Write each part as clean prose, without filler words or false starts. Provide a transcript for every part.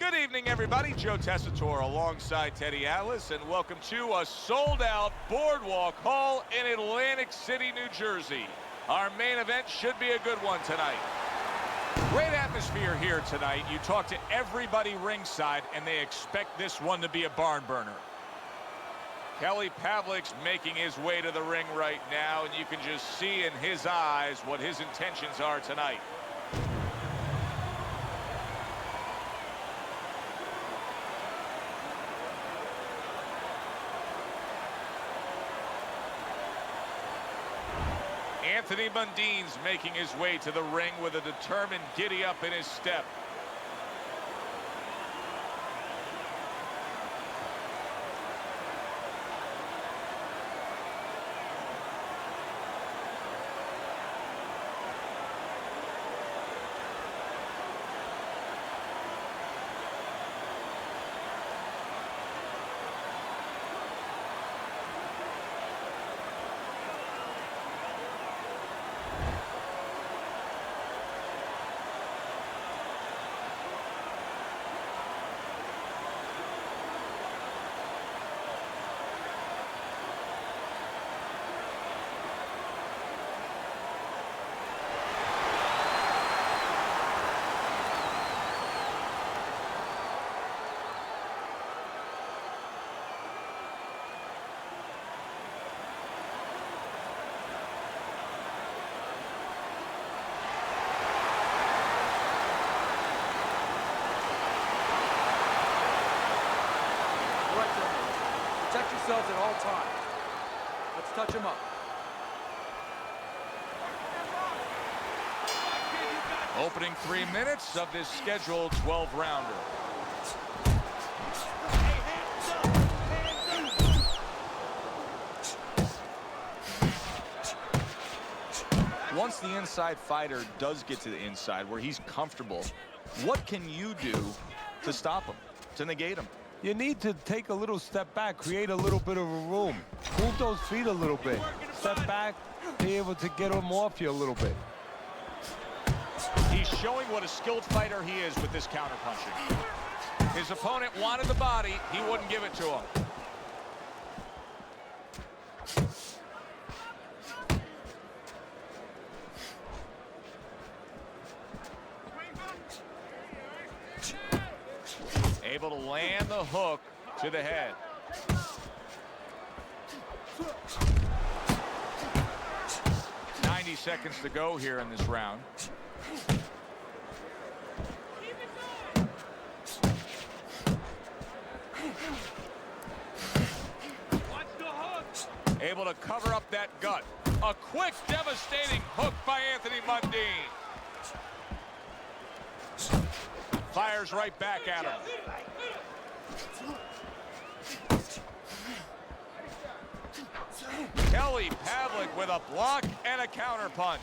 Good evening, everybody. Joe Tessitore alongside Teddy Atlas, and welcome to a sold-out Boardwalk Hall in Atlantic City, New Jersey. Our main event should be a good one tonight. Great atmosphere here tonight. You talk to everybody ringside, and they expect this one to be a barn burner. Kelly Pavlik's making his way to the ring right now, and you can just see in his eyes what his intentions are tonight. Anthony Mundine's making his way to the ring with a determined giddy-up in his step. Protect yourselves at all times. Let's touch him up. Opening 3 minutes of this scheduled 12-rounder. Once the inside fighter does get to the inside where he's comfortable, what can you do to stop him, to negate him? You need to take a little step back, create a little bit of a room. Move those feet a little bit. Step back, be able to get him off you a little bit. He's showing what a skilled fighter he is with this counterpunching. His opponent wanted the body, he wouldn't give it to him. Able to land the hook to the head. Seconds to go here in this round. Able to cover up that gut. A quick, devastating hook by Anthony Mundine. Fires right back at him. Kelly Pavlik with a block and a counter punch.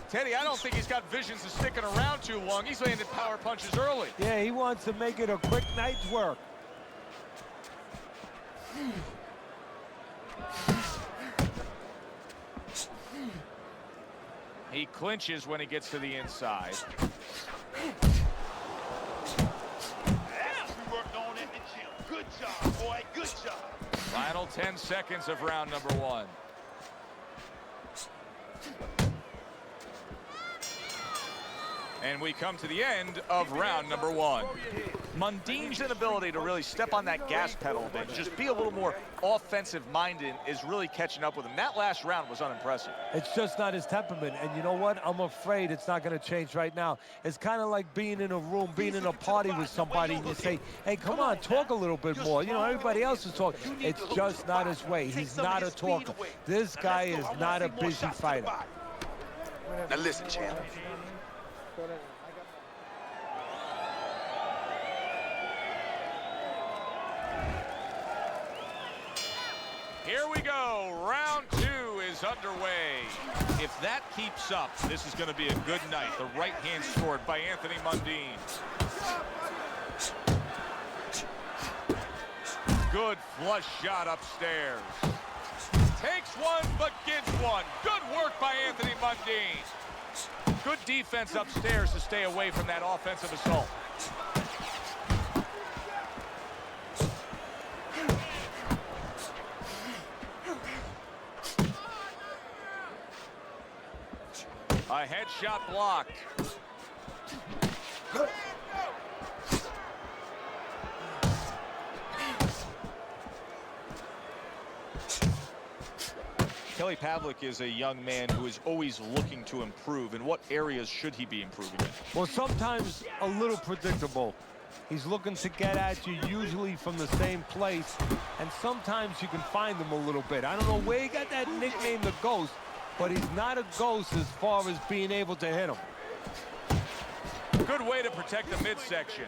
Teddy, I don't think he's got visions of sticking around too long. He's landing power punches early. Yeah, he wants to make it a quick night's work. He clinches when he gets to the inside. We worked on it in the gym. Good job, boy. Good job. Final 10 seconds of round number 1. And we come to the end of round number 1. Mundine's inability to really step on that gas pedal a bit, just be a little more offensive-minded, is really catching up with him. That last round was unimpressive. It's just not his temperament. And you know what? I'm afraid it's not going to change right now. It's kind of like being in a room, being in a party with somebody, and you say, hey, come on, talk a little bit more. You know, everybody else is talking. It's just not his way. He's not a talker. This guy is not a busy fighter. Now listen, champ. Here we go. Round 2 is underway. If that keeps up, this is going to be a good night. The right hand scored by Anthony Mundine. Good flush shot upstairs. Takes one, but gives one. Good work by Anthony Mundine. Good defense upstairs to stay away from that offensive assault. A headshot blocked. Kelly Pavlik is a young man who is always looking to improve. In what areas should he be improving in? Well, sometimes a little predictable. He's looking to get at you, usually from the same place, and sometimes you can find him a little bit. I don't know where he got that nickname, the Ghost, but he's not a ghost as far as being able to hit him. Good way to protect the midsection.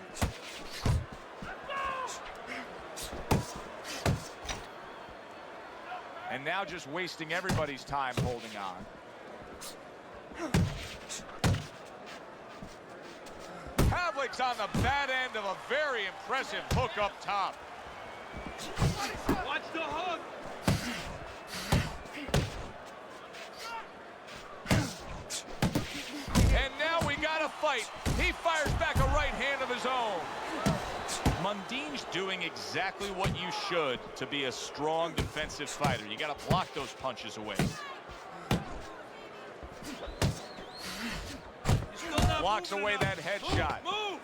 And now just wasting everybody's time holding on. Pavlik's on the bad end of a very impressive hook up top. Watch the hook. And now we got a fight. He fires back a right hand of his own. Mundine's doing exactly what you should to be a strong defensive fighter. You got to block those punches away. Blocks away that headshot. Move.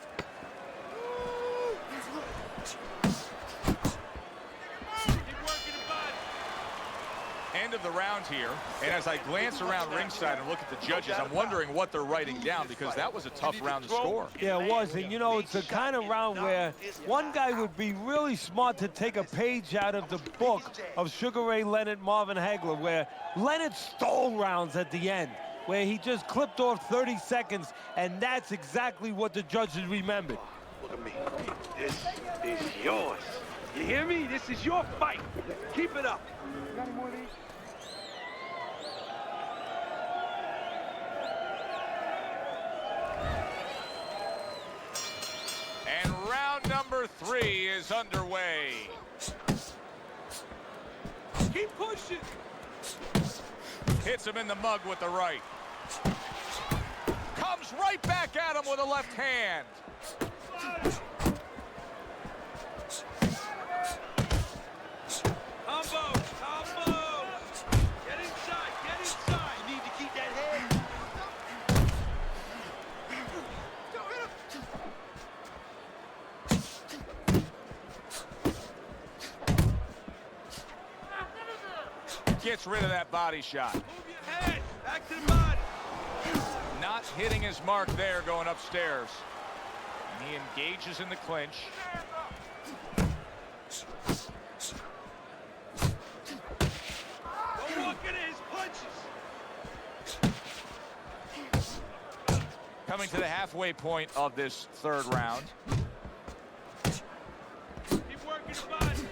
End of the round here, and as I glance around ringside and look at the judges, I'm wondering what they're writing down, because that was a tough round to score. Yeah, it was, and you know, it's the kind of round where one guy would be really smart to take a page out of the book of Sugar Ray Leonard, Marvin Hagler, where Leonard stole rounds at the end, where he just clipped off 30 seconds, and that's exactly what the judges remembered. Look at me. This is yours. You hear me? This is your fight. Keep it up. And round number 3 is underway. Keep pushing. Hits him in the mug with the right. Comes right back at him with a left hand. Combo. Combo. Get inside. Get inside. You need to keep that head. Gets rid of that body shot. Move your head. Back to the body. Not hitting his mark there, going upstairs. And he engages in the clinch. Don't walk into his punches. Coming to the halfway point of this third round. Keep working the body.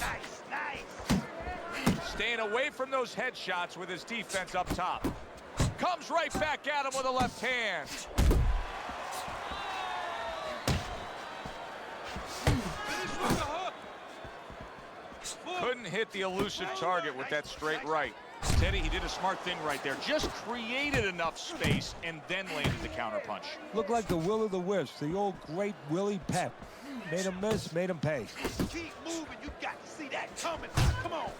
Nice, nice. Staying away from those headshots with his defense up top. Comes right back at him with a left hand. Finish with the hook. Couldn't hit the elusive target with that straight right. Teddy, he did a smart thing right there. Just created enough space and then landed the counterpunch. Looked like the Will of the Wisps, the old great Willie Pep. Made him miss, made him pay. Keep moving. You got to see that coming. Come on.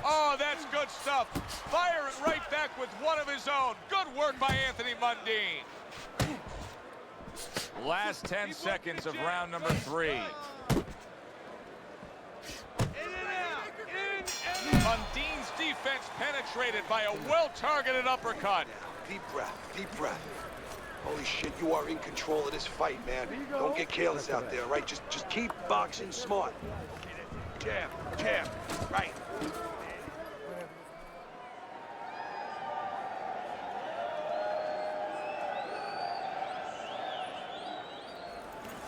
Oh, that's good stuff. Firing right back with one of his own. Good work by Anthony Mundine. Last 10 seconds of round number 3. In and out. In and out. Mundine's defense penetrated by a well-targeted uppercut. Deep breath, deep breath. Holy shit, you are in control of this fight, man. Don't get careless out there, right? Just keep boxing smart. Jab, jab, right.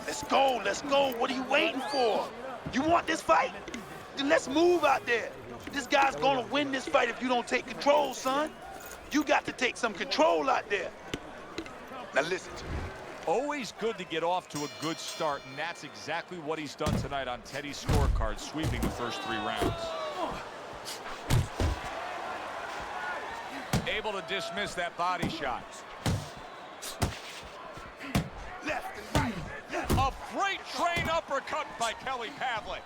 Let's go, let's go. What are you waiting for? You want this fight? Then let's move out there. This guy's gonna win this fight if you don't take control, son. You got to take some control out there. Now listen to me. Always good to get off to a good start, and that's exactly what he's done tonight on Teddy's scorecard, sweeping the first 3 rounds. Able to dismiss that body shot. Left and right, left. A freight Crane uppercut by Kelly Pavlik.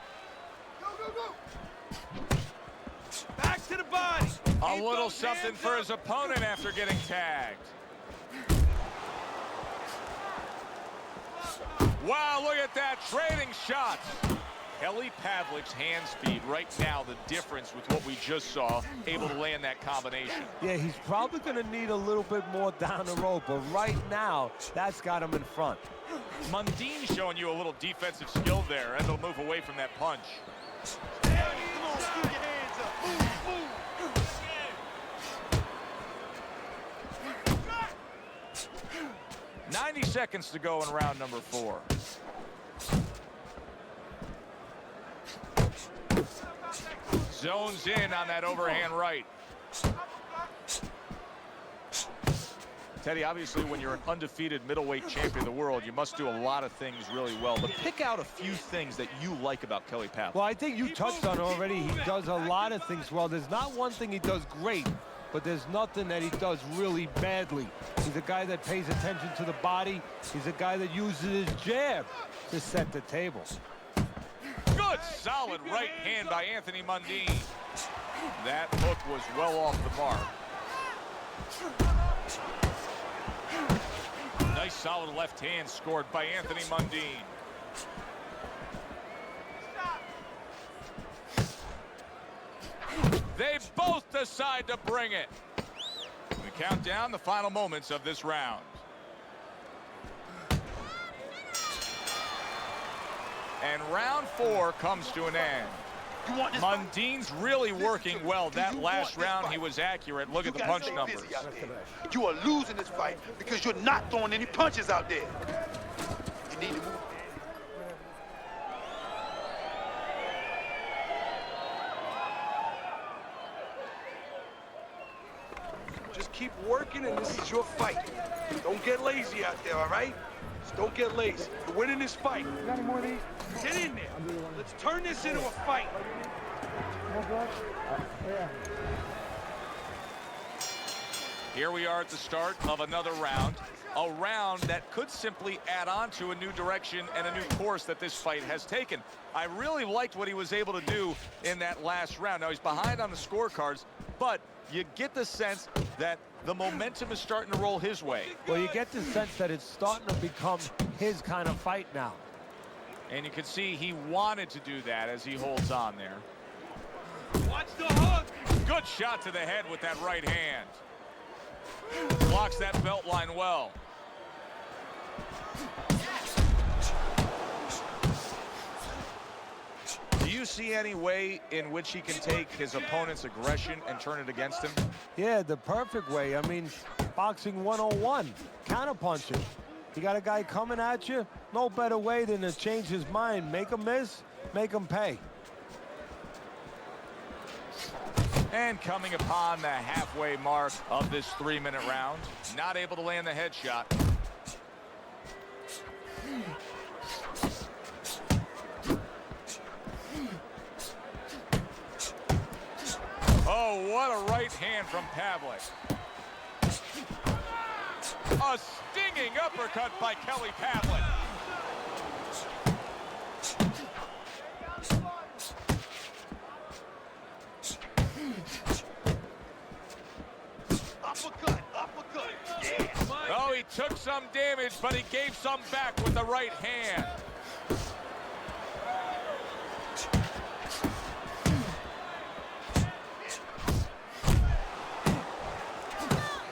Back to the body. A little something for his opponent after getting tagged. Wow, look at that, trading shots. Kelly Pavlik's hand speed right now, the difference with what we just saw, able to land that combination. Yeah, he's probably going to need a little bit more down the road, but right now, that's got him in front. Mundine showing you a little defensive skill there, and he'll move away from that punch. Come on, keep your hands up. Move, move. 90 seconds to go in round number 4. Zones in on that overhand right. Teddy, obviously, when you're an undefeated middleweight champion of the world, you must do a lot of things really well. But pick out a few things that you like about Kelly Pavlik. Well, I think you touched on it already. He does a lot of things well. There's not one thing he does great, but there's nothing that he does really badly. He's a guy that pays attention to the body. He's a guy that uses his jab to set the table. Good, solid right hand by Anthony Mundine. That hook was well off the mark. Nice, solid left hand scored by Anthony Mundine. They both decide to bring it. We count down the final moments of this round. And round 4 comes to an end. Mundine's really working well. That last round, he was accurate. Look at the punch numbers. You are losing this fight because you're not throwing any punches out there. You need to move. Just keep working, and this is your fight. Don't get lazy out there, all right? Just don't get lazy. You're winning this fight. Got any more of these? Get in there. Let's turn this into a fight. More blood? Yeah. Here we are at the start of another round. A round that could simply add on to a new direction and a new course that this fight has taken. I really liked what he was able to do in that last round. Now, he's behind on the scorecards, but you get the sense that the momentum is starting to roll his way. Well, you get the sense that it's starting to become his kind of fight now. And you can see he wanted to do that as he holds on there. Watch the hook. Good shot to the head with that right hand. Blocks that belt line well. Do you see any way in which he can take his opponent's aggression and turn it against him? Yeah, the perfect way. I mean, boxing 101, counterpunching. You got a guy coming at you, no better way than to change his mind. Make him miss, make him pay. And coming upon the halfway mark of this 3-minute round, not able to land the headshot. Oh, what a right hand from Pavlik. A stinging uppercut by Kelly Pavlik. Uppercut, yeah. Oh, he took some damage, but he gave some back with the right hand.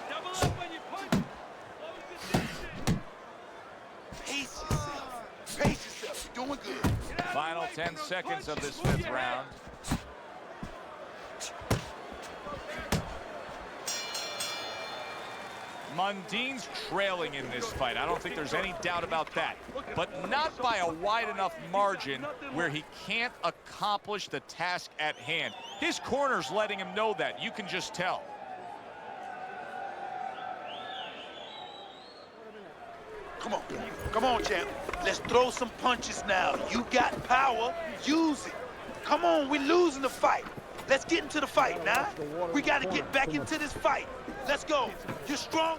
Double up when you punch. Pace yourself. Pace yourself. You're doing good. Final 10 seconds of this 5th round. Mundine's trailing in this fight. I don't think there's any doubt about that. But not by a wide enough margin where he can't accomplish the task at hand. His corner's letting him know that. You can just tell. Come on, champ. Let's throw some punches now. You got power. Use it. Come on, we're losing the fight. Let's get into the fight now. We got to get back into this fight. Let's go. You're strong.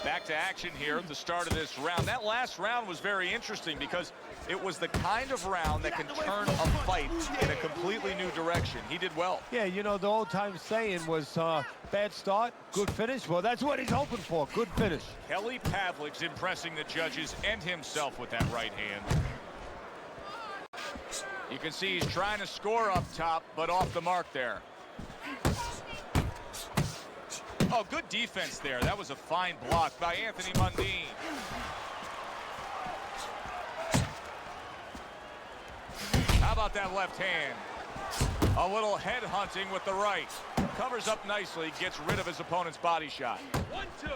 Back to action here at the start of this round. That last round was very interesting because it was the kind of round that can turn a fight in a completely new direction. He did well. Yeah, you know, the old-time saying was bad start, good finish. Well, that's what he's hoping for, good finish. Kelly Pavlik's impressing the judges and himself with that right hand. You can see he's trying to score up top, but off the mark there. Oh, good defense there. That was a fine block by Anthony Mundine. How about that left hand? A little head hunting with the right. Covers up nicely, gets rid of his opponent's body shot. 1-2.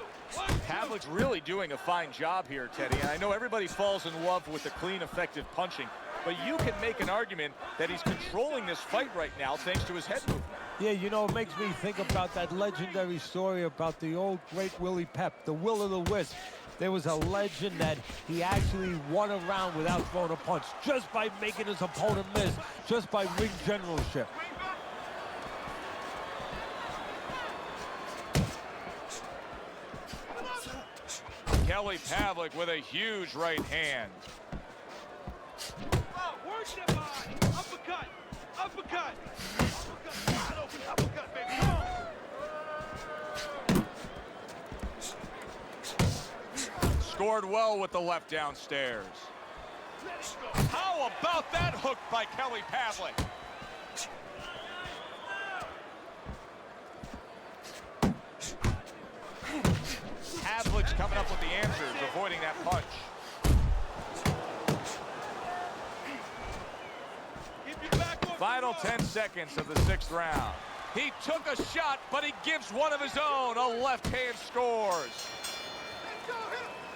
Pavlik's really doing a fine job here, Teddy. And I know everybody falls in love with the clean, effective punching, but you can make an argument that he's controlling this fight right now thanks to his head movement. Yeah, you know, it makes me think about that legendary story about the old great Willie Pep, the Will of the Wisp. There was a legend that he actually won a round without throwing a punch, just by making his opponent miss, just by ring generalship. Kelly Pavlik with a huge right hand. Work that body. Uppercut. Uppercut. Wide open uppercut, baby. Come on. Scored well with the left downstairs. How about that hook by Kelly Pavlik? Pavlik's coming up with the answers, avoiding that punch. Final 10 seconds of the 6th round. He took a shot, but he gives one of his own. A left hand scores.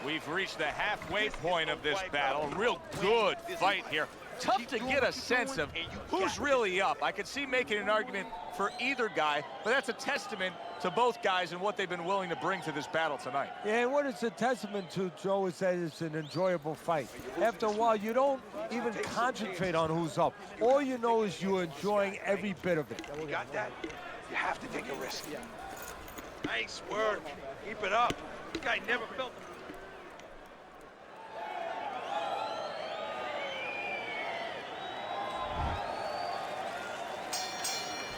We've reached the halfway point of this battle. Real good fight here. Tough to get a sense of who's really up. I could see making an argument for either guy, but that's a testament to both guys and what they've been willing to bring to this battle tonight. Yeah, and what it's a testament to, Joe, is that it's an enjoyable fight. After a while, you don't even concentrate on who's up. All you know is you're enjoying every bit of it. You got that? You have to take a risk. Nice work. Keep it up. This guy never felt.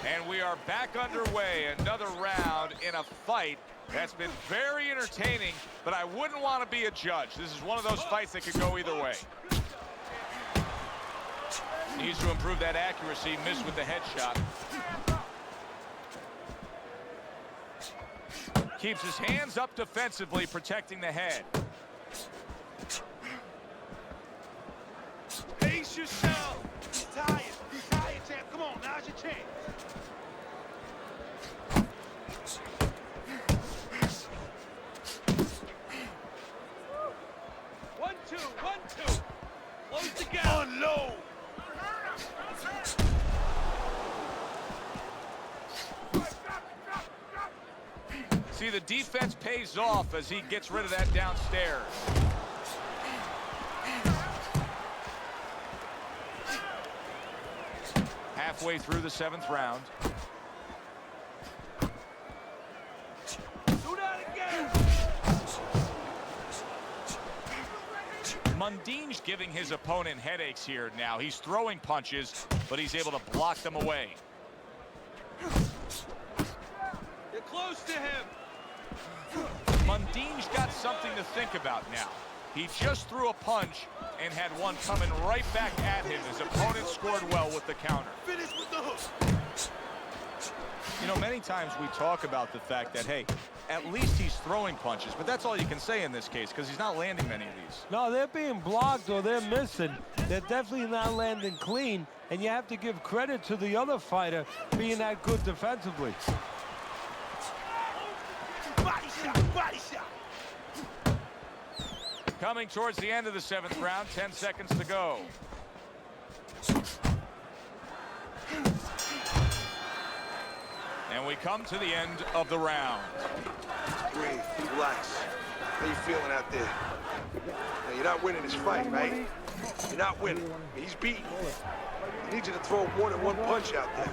And we are back underway. Another round in a fight that's been very entertaining, but I wouldn't want to be a judge. This is one of those fights that could go either way. Needs to improve that accuracy, missed with the headshot. Keeps his hands up defensively, protecting the head. Pace yourself. He's tired. He's tired, champ. Come on, now's your chance. One, two. Close the gap. Unload. See, the defense pays off as he gets rid of that downstairs. Halfway through the 7th round. Do that again. Mundine's giving his opponent headaches here now. He's throwing punches, but he's able to block them away. You're close to him. Mundine's got something to think about now. He just threw a punch and had one coming right back at him. His opponent scored well with the counter. Finish with the hook. You know, many times we talk about the fact that, hey, at least he's throwing punches, but that's all you can say in this case because he's not landing many of these. No, they're being blocked or they're missing. They're definitely not landing clean, and you have to give credit to the other fighter being that good defensively. Body shot. Body shot. Coming towards the end of the 7th round, 10 seconds to go. And we come to the end of the round. Breathe. Relax. How you feeling out there? Now, you're not winning this fight, right? You're not winning. He's beaten. He needs you to throw more than one punch out there.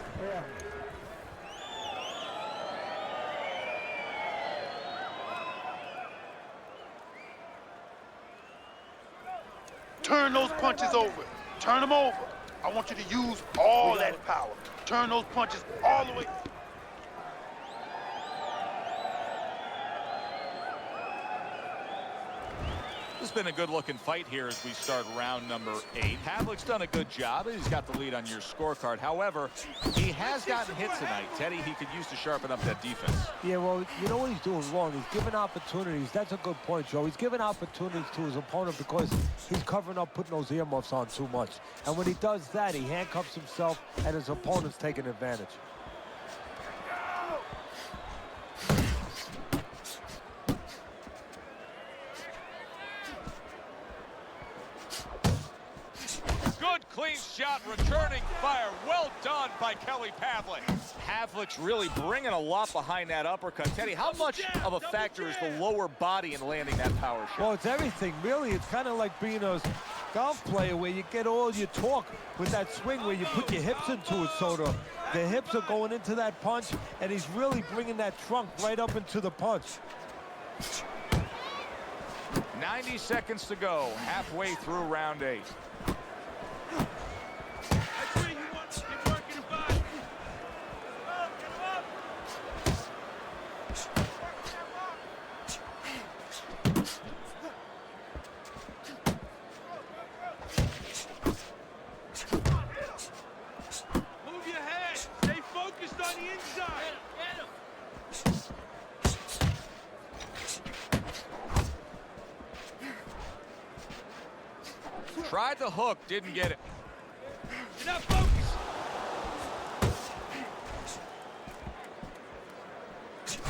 Turn those punches over. Turn them over. I want you to use all that power. Turn those punches all the way. This has been a good-looking fight here as we start round number 8. Pavlik's done a good job. He's got the lead on your scorecard. However, he has gotten hit tonight. Teddy, he could use to sharpen up that defense. Yeah, well, you know what he's doing wrong? He's giving opportunities. That's a good point, Joe. He's giving opportunities to his opponent because he's covering up, putting those earmuffs on too much. And when he does that, he handcuffs himself, and his opponent's taking advantage. Good clean shot, returning fire. Well done by Kelly Pavlik. Pavlik's really bringing a lot behind that uppercut. Teddy, how much of a factor is the lower body in landing that power shot? Well, it's everything, really. It's kind of like being a golf player where you get all your torque with that swing where you put your hips into it, so the hips are going into that punch, and he's really bringing that trunk right up into the punch. 90 seconds to go, halfway through round 8. That's where you want to get working the body. Get him up. Move your head. Stay focused on the inside. Tried the hook, didn't get it. You're not focused. Keep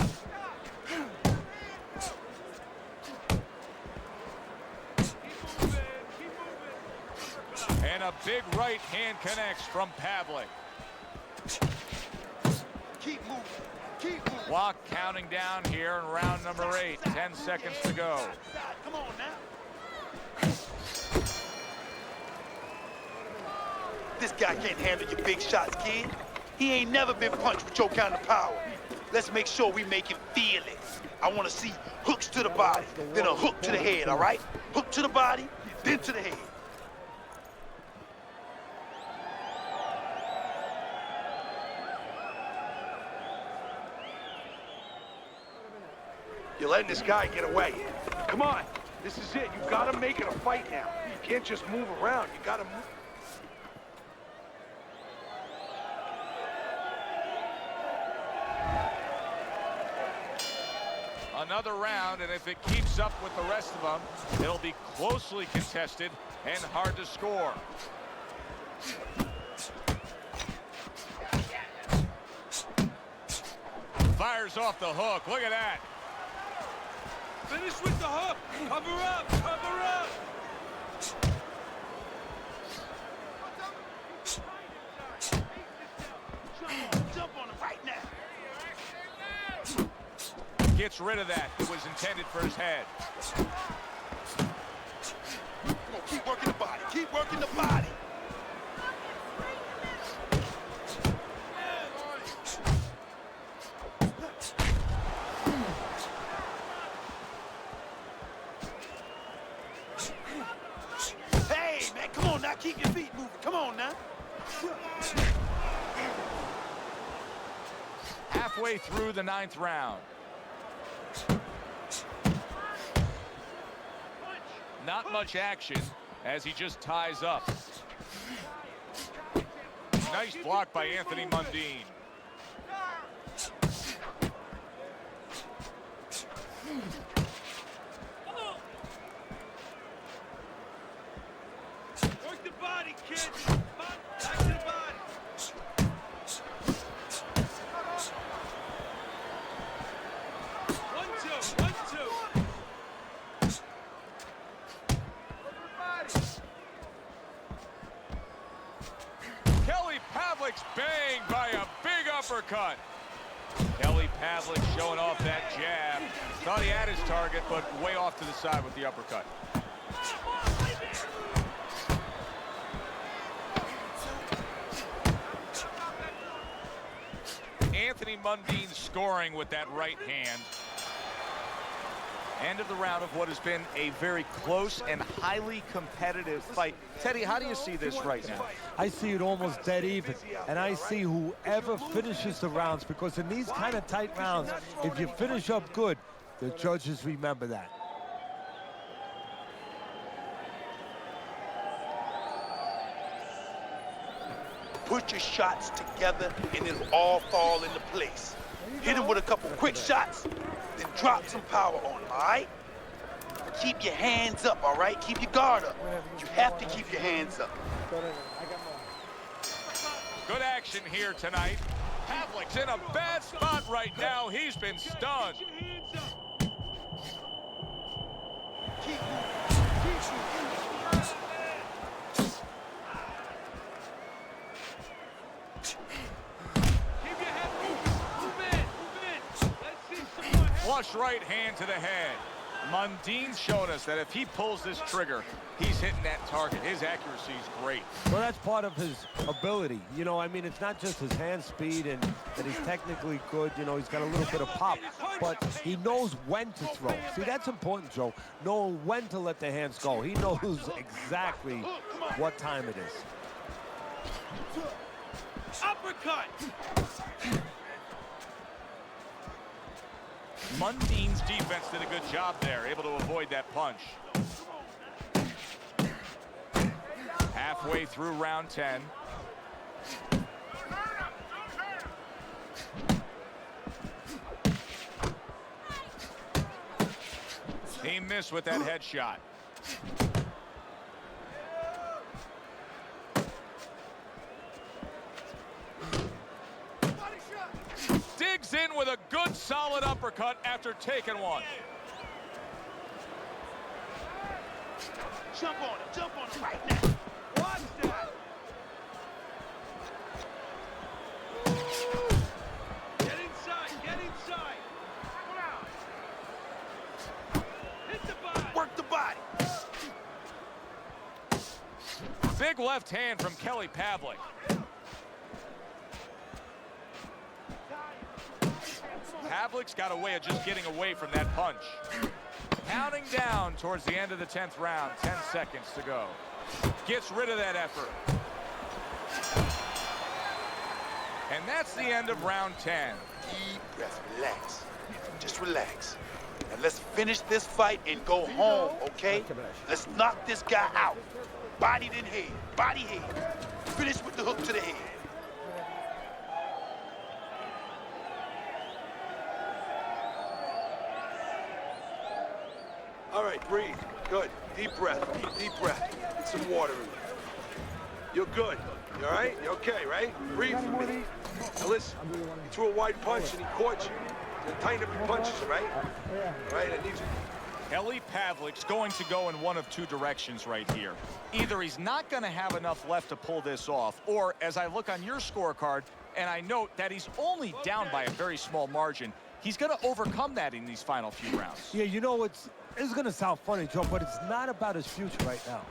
moving. And a big right hand connects from Pavlik. Keep moving. Keep moving. Clock counting down here in round number 8. 10 seconds to go. Come on now. This guy can't handle your big shots, kid. He ain't never been punched with your kind of power. Let's make sure we make him feel it. I want to see hooks to the body, then a hook to the head, all right? Hook to the body, then to the head. You're letting this guy get away. Come on. This is it. You gotta make it a fight now. You can't just move around. You gotta move. Another round, and if it keeps up with the rest of them, it'll be closely contested and hard to score. Fires off the hook. Look at that. Finish with the hook. Cover up. Cover up. Jump on him right now. Gets rid of that. It was intended for his head. Come on, keep working the body. Keep working the body. Hey, man, come on now. Keep your feet moving. Come on now. Halfway through the 9th round. Not much action as he just ties up. Nice block by Anthony Mundine. Work the body, kid. Back to the body. One, two. Kelly Pavlik's banged by a big uppercut. Kelly Pavlik showing off that jab. Thought he had his target, but way off to the side with the uppercut. Anthony Mundine scoring with that right hand. End of the round of what has been a very close and highly competitive fight. Teddy, how do you see this right now? I see it almost dead even, and I see whoever finishes the rounds, because in these kind of tight rounds, if you finish up good, the judges remember that. Put your shots together and it'll all fall into place. Hit him with a couple quick shots, then drop some power on him, all right? Keep your hands up, all right? Keep your guard up. You have to keep your hands up. Good action here tonight. Pavlik's in a bad spot right now. He's been stunned. Get your hands up. Keep Keep your head moving. Move in. Move in. Let's see some more head. Flush right hand to the head. Mundine's shown us that if he pulls this trigger, he's hitting that target. His accuracy is great. Well, that's part of his ability. You know, I mean, it's not just his hand speed and that he's technically good. You know, he's got a little bit of pop, but he knows when to throw. See, that's important, Joe. Knowing when to let the hands go. He knows exactly what time it is. Uppercut. Mundine's defense did a good job there, able to avoid that punch. Halfway through round 10. He missed with that headshot. Digs in with a good solid uppercut after taking one. Jump on him right now. Watch that. Get inside. Get inside. Hit the body. Work the body. Big left hand from Kelly Pavlik. Pavlik's got a way of just getting away from that punch. Counting down towards the end of the 10th round. 10 seconds to go. Gets rid of that effort. And that's the end of round 10. Deep breath, relax. Just relax. And let's finish this fight and go home, okay? Let's knock this guy out. Body then head, body head. Finish with the hook to the head. All right, breathe. Good. Deep breath. Deep breath. Get some water in you. You're good. You all right? You okay, right? Breathe for me. Now listen, you threw a wide punch and he caught you. You tighten up your punches, right? All right, I need you. Kelly Pavlik's going to go in one of two directions right here. Either he's not going to have enough left to pull this off, or as I look on your scorecard, and I note that he's only down by a very small margin, he's going to overcome that in these final few rounds. Yeah, you know, it's going to sound funny, Joe, but it's not about his future right now.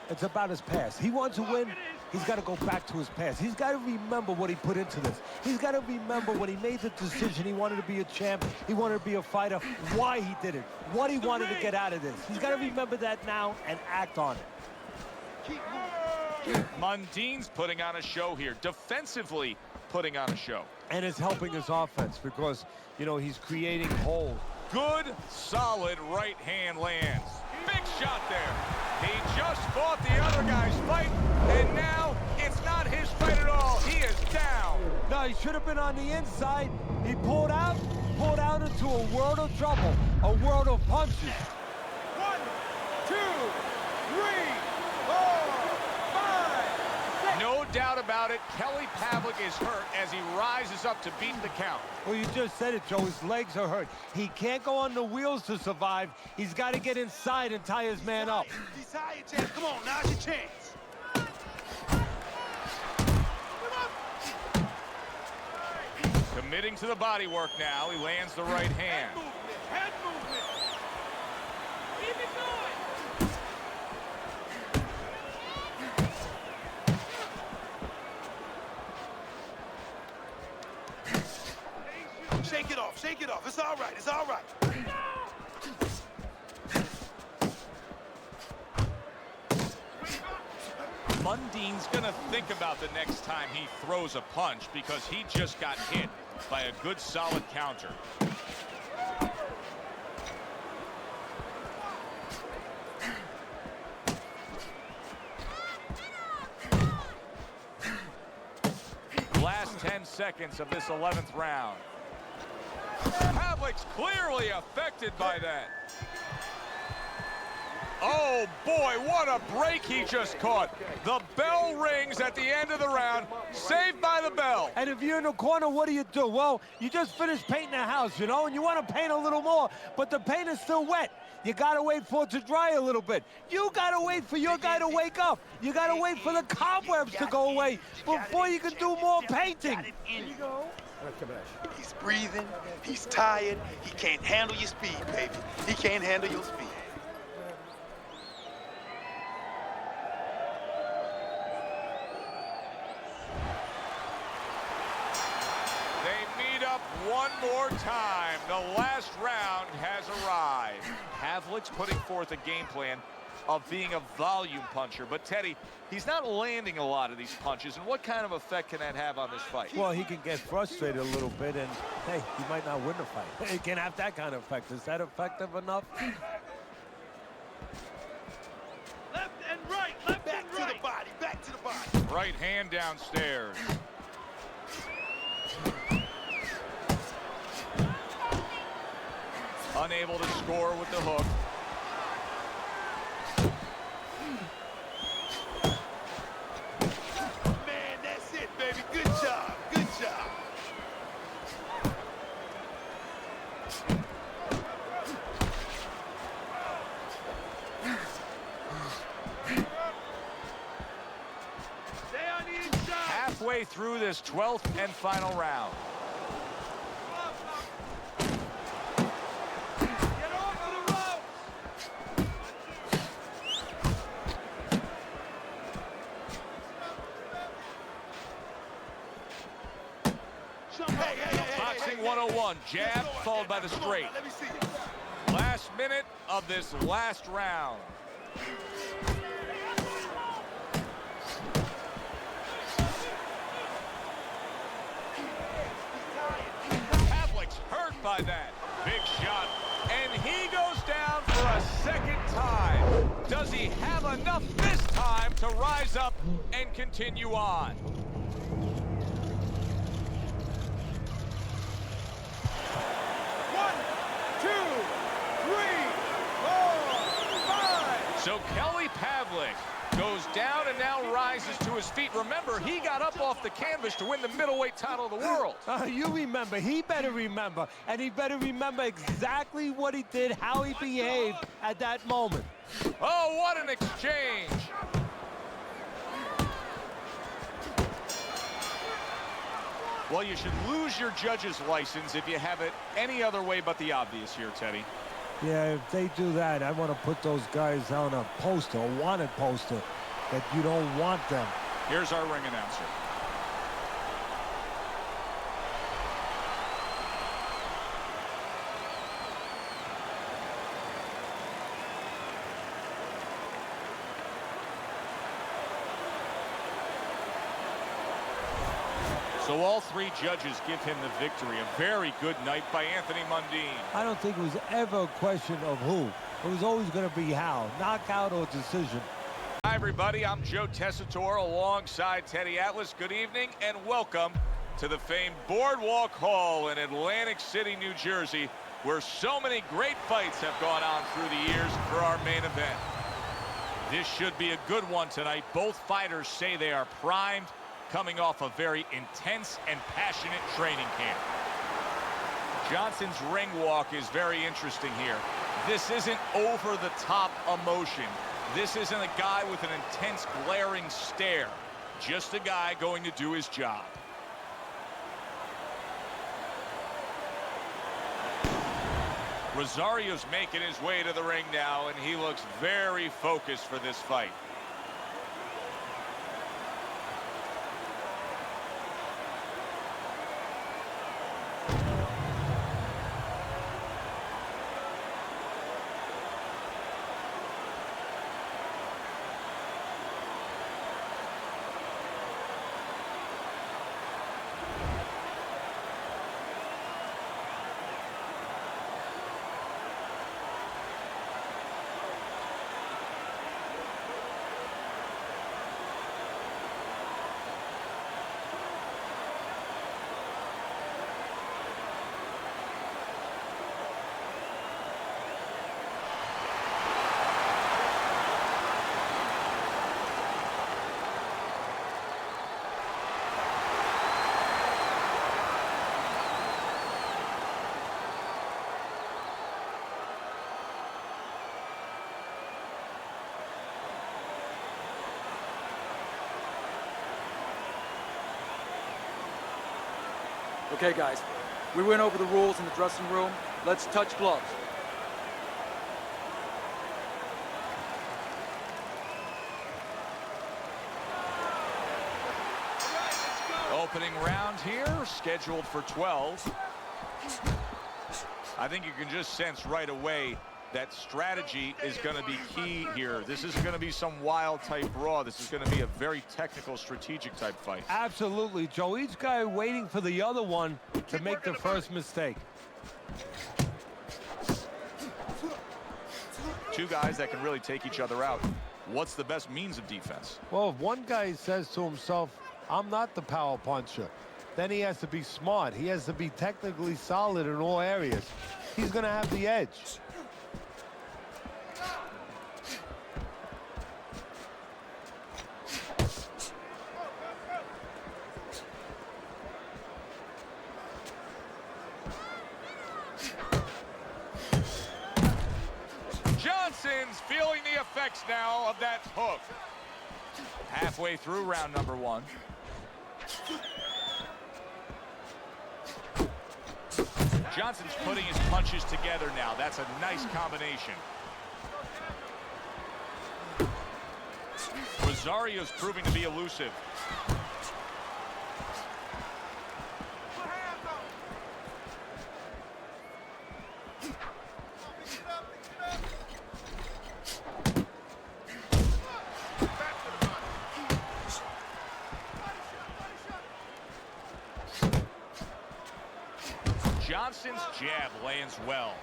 It's about his past. He wants to win. He's got to go back to his past. He's got to remember what he put into this. He's got to remember when he made the decision he wanted to be a champ, he wanted to be a fighter, why he did it, what he wanted to get out of this. He's got to remember that now and act on it. Mundine's putting on a show here. Defensively putting on a show. And it's helping his offense because, you know, he's creating holes. Good, solid right hand lands. Big shot there. He just fought the other guy's fight, and now it's not his fight at all. He is down. No, he should have been on the inside. He pulled out into a world of trouble, a world of punches. 1, 2, 3, 4, 5, 6. No doubt about it, Kelly Pavlik is hurt as he rises up to beat the count. Well, you just said it, Joe. His legs are hurt. He can't go on the wheels to survive. He's got to get inside and tie his man up. Desire your chance. Come on, now's your chance. Committing to the body work now. He lands the right hand. Head movement. Keep it going. Shake it off. Shake it off. It's all right. It's all right. Mundine's going to think about the next time he throws a punch because he just got hit by a good solid counter. Last 10 seconds of this 11th round. Pavlik's clearly affected by that. Oh boy, what a break he just caught. The bell rings at the end of the round, saved by the bell. And if you're in the corner, what do? Well, you just finished painting a house, you know, and you want to paint a little more, but the paint is still wet. You got to wait for it to dry a little bit. You got to wait for your guy to wake up. You got to wait for the cobwebs to go away before you can do more painting. He's breathing, he's tired, he can't handle your speed, baby. He can't handle your speed. One more time. The last round has arrived. Pavlik's putting forth a game plan of being a volume puncher. But, Teddy, he's not landing a lot of these punches. And what kind of effect can that have on this fight? Well, he can get frustrated a little bit, and, hey, he might not win the fight. It can have that kind of effect. Is that effective enough? Left and right, left Back and to right. the body, back to the body. Right hand downstairs. Unable to score with the hook. Man, that's it, baby. Good job, good job. Stay on the inside. Halfway through this 12th and final round. Get off of the rope. Boxing 101, jab followed by the straight. Let me see you. Last minute of this last round. Pavlik's hurt by that. Big shot. And he goes down for a second time. Does he have enough this time to rise up and continue on? So Kelly Pavlik goes down and now rises to his feet. Remember, he got up off the canvas to win the middleweight title of the world. You remember. He better remember. And he better remember exactly what he did, how he behaved at that moment. Oh, what an exchange. Well, you should lose your judge's license if you have it any other way but the obvious here, Teddy. Yeah, if they do that, I want to put those guys on a poster, a wanted poster, that you don't want them. Here's our ring announcer. So all three judges give him the victory. A very good night by Anthony Mundine. I don't think it was ever a question of who. It was always going to be how, knockout or decision. Hi, everybody. I'm Joe Tessitore alongside Teddy Atlas. Good evening and welcome to the famed Boardwalk Hall in Atlantic City, New Jersey, where so many great fights have gone on through the years for our main event. This should be a good one tonight. Both fighters say they are primed, coming off a very intense and passionate training camp. Johnson's ring walk is very interesting here. This isn't over-the-top emotion. This isn't a guy with an intense, glaring stare. Just a guy going to do his job. Rosario's making his way to the ring now, and he looks very focused for this fight. Okay, guys. We went over the rules in the dressing room. Let's touch gloves. Opening round here, scheduled for 12. I think you can just sense right away that strategy is going to be key here. This isn't going to be some wild type brawl. This is going to be a very technical, strategic type fight. Absolutely, Joe. Each guy waiting for the other one to make the first mistake. Two guys that can really take each other out. What's the best means of defense? Well, if one guy says to himself, I'm not the power puncher, then he has to be smart. He has to be technically solid in all areas. He's going to have the edge. Johnson's feeling the effects now of that hook. Halfway through round number 1. Johnson's putting his punches together now. That's a nice combination. Rosario's proving to be elusive. Johnson's jab lands well.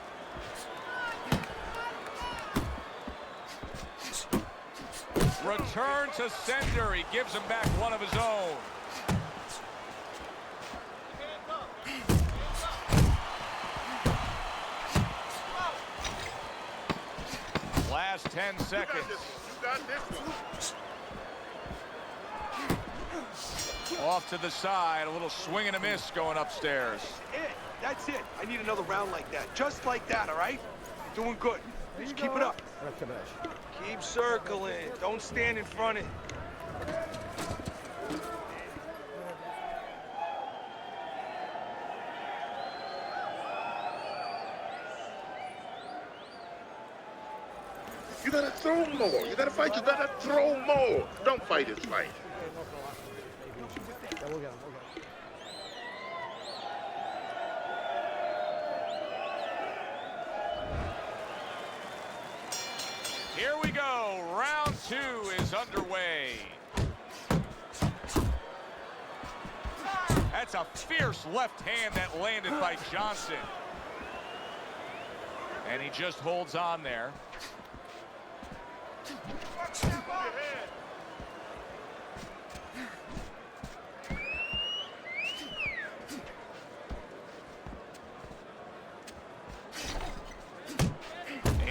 Return to sender. He gives him back one of his own. Last 10 seconds. Off to the side, a little swing and a miss going upstairs. That's it. I need another round like that. Just like that, all right? You're doing good. Just keep it up. Keep circling. Don't stand in front of him. You gotta throw more. You gotta fight. You gotta throw more. Don't fight his fight. Here we go. Round 2 is underway. That's a fierce left hand that landed by Johnson. And he just holds on there.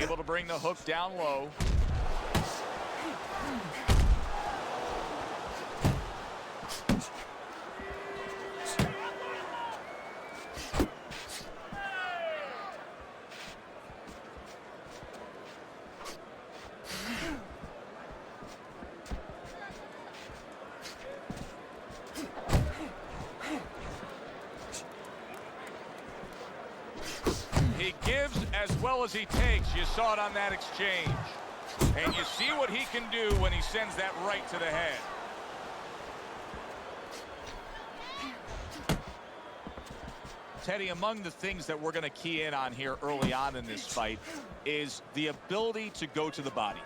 Able to bring the hook down low. He gives as well as he takes. You saw it on that exchange. And you see what he can do when he sends that right to the head. Teddy, among the things that we're going to key in on here early on in this fight is the ability to go to the body.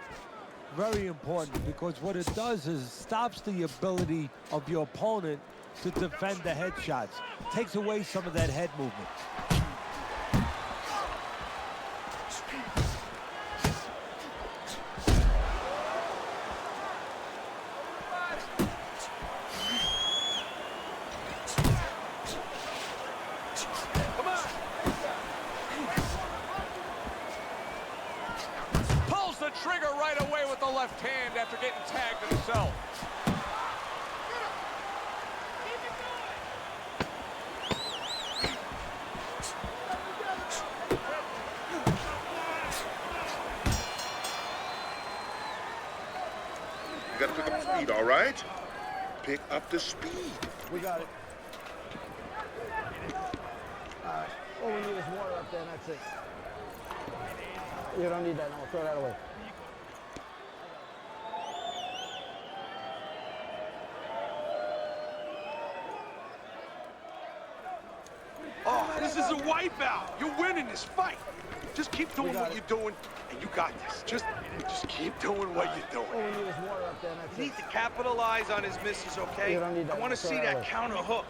Very important, because what it does is stops the ability of your opponent to defend the headshots. Takes away some of that head movement. Pulls the trigger right away with the left hand after getting tagged himself. You gotta pick up the speed, all right? Pick up the speed. We got it. right. All we need is water up there, and that's it. You don't need that, no. Throw that away. Oh, this is a wipeout. You're winning this fight. Just keep doing what you're doing, and you got this. Just keep doing what you're doing. All we need is water up there, and that's He it. needs to capitalize on his misses, okay? You don't need that, I want to throw see that that away. counter hook.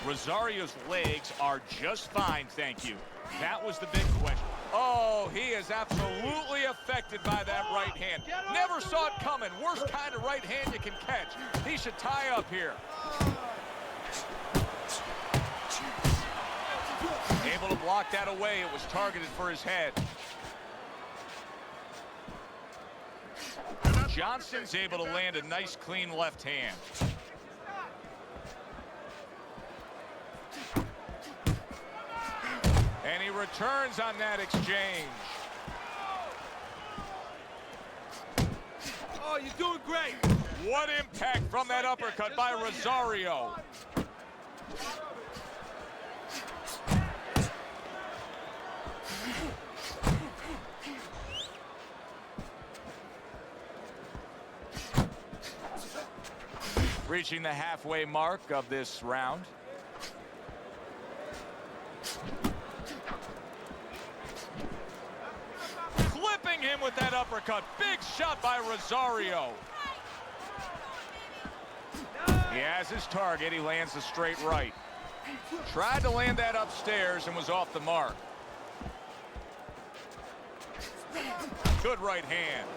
Rosario's legs are just fine, thank you. That was the big question. Oh, he is absolutely affected by that right hand. Never saw it coming. Worst kind of right hand you can catch. He should tie up here. Able to block that away. It was targeted for his head. Johnson's able to land a nice, clean left hand. And he returns on that exchange. Oh, you're doing great. What impact from that uppercut by Rosario. Reaching the halfway mark of this round. Clipping him with that uppercut. Big shot by Rosario. He has his target. He lands a straight right. Tried to land that upstairs and was off the mark. Good right hand.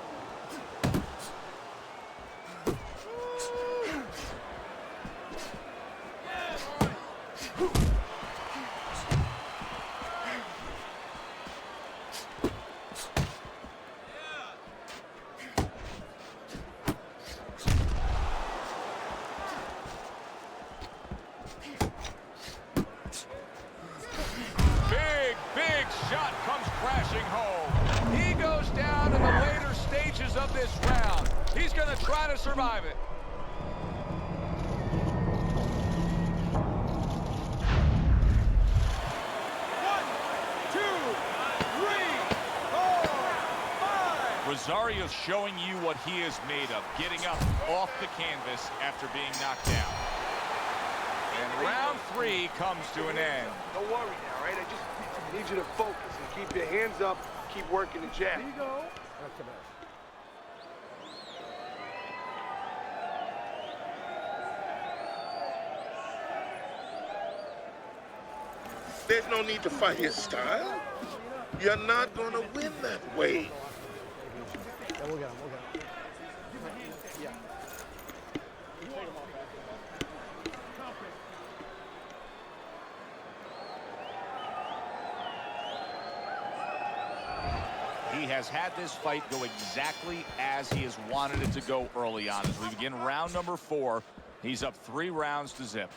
Big shot comes crashing home. He goes down in the later stages of this round. He's going to try to survive it. Rosario's showing you what he is made of, getting up off the canvas after being knocked down. And round 3 comes to an end. Don't worry now, right? I just need you to focus and keep your hands up, keep working the jab. There you go. That's the best. There's no need to fight his style. You're not going to win that way. Yeah, we'll get him. Yeah. He has had this fight go exactly as he has wanted it to go early on. As we begin round number 4, he's up 3 rounds to zip.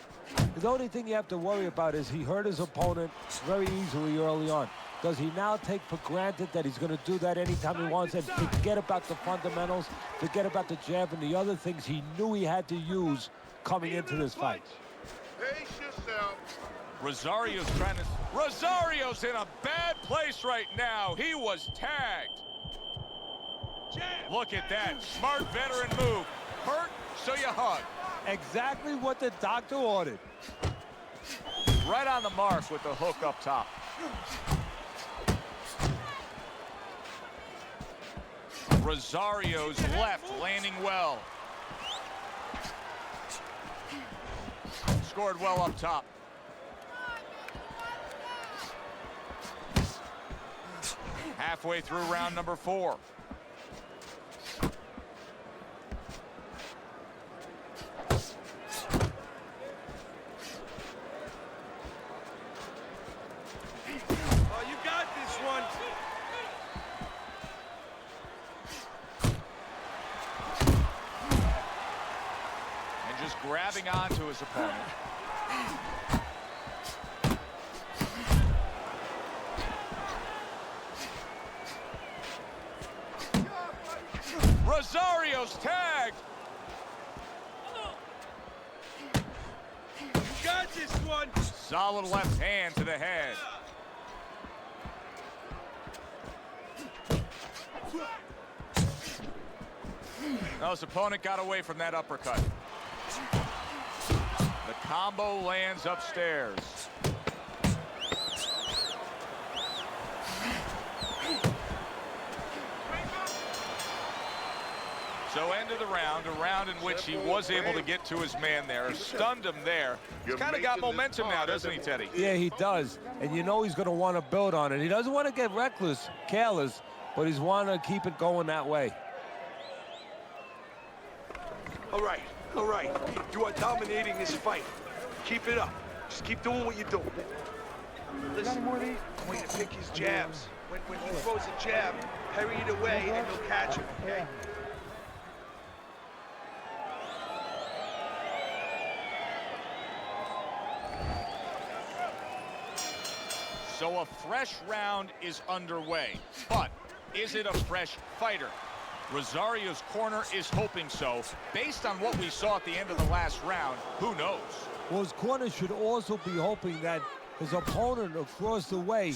The only thing you have to worry about is he hurt his opponent very easily early on. Does he now take for granted that he's going to do that anytime he wants and forget about the fundamentals, forget about the jab and the other things he knew he had to use coming into this fight? Pace yourself. Rosario's in a bad place right now. He was tagged. Look at that. Smart veteran move. Hurt, so you hug. Exactly what the doctor ordered. Right on the mark with the hook up top. Rosario's left landing well. Scored well up top. Halfway through round number 4. Oh, you got this one. And just grabbing onto his opponent. Rosario's tagged. You got this one. Solid left hand to the head. Now his opponent got away from that uppercut. The combo lands upstairs. So end of the round, a round in which he was able to get to his man there, stunned him there. He's kind of got momentum now, doesn't he, Teddy? Yeah, he does. And you know he's going to want to build on it. He doesn't want to get reckless, careless, but he's want to keep it going that way. All right, all right. You are dominating this fight. Keep it up. Just keep doing what you're doing. Listen, I want you to pick his jabs. When he throws a jab, parry it away and you'll catch him, okay? So a fresh round is underway, but is it a fresh fighter? Rosario's corner is hoping so. Based on what we saw at the end of the last round, who knows? Well, his corner should also be hoping that his opponent across the way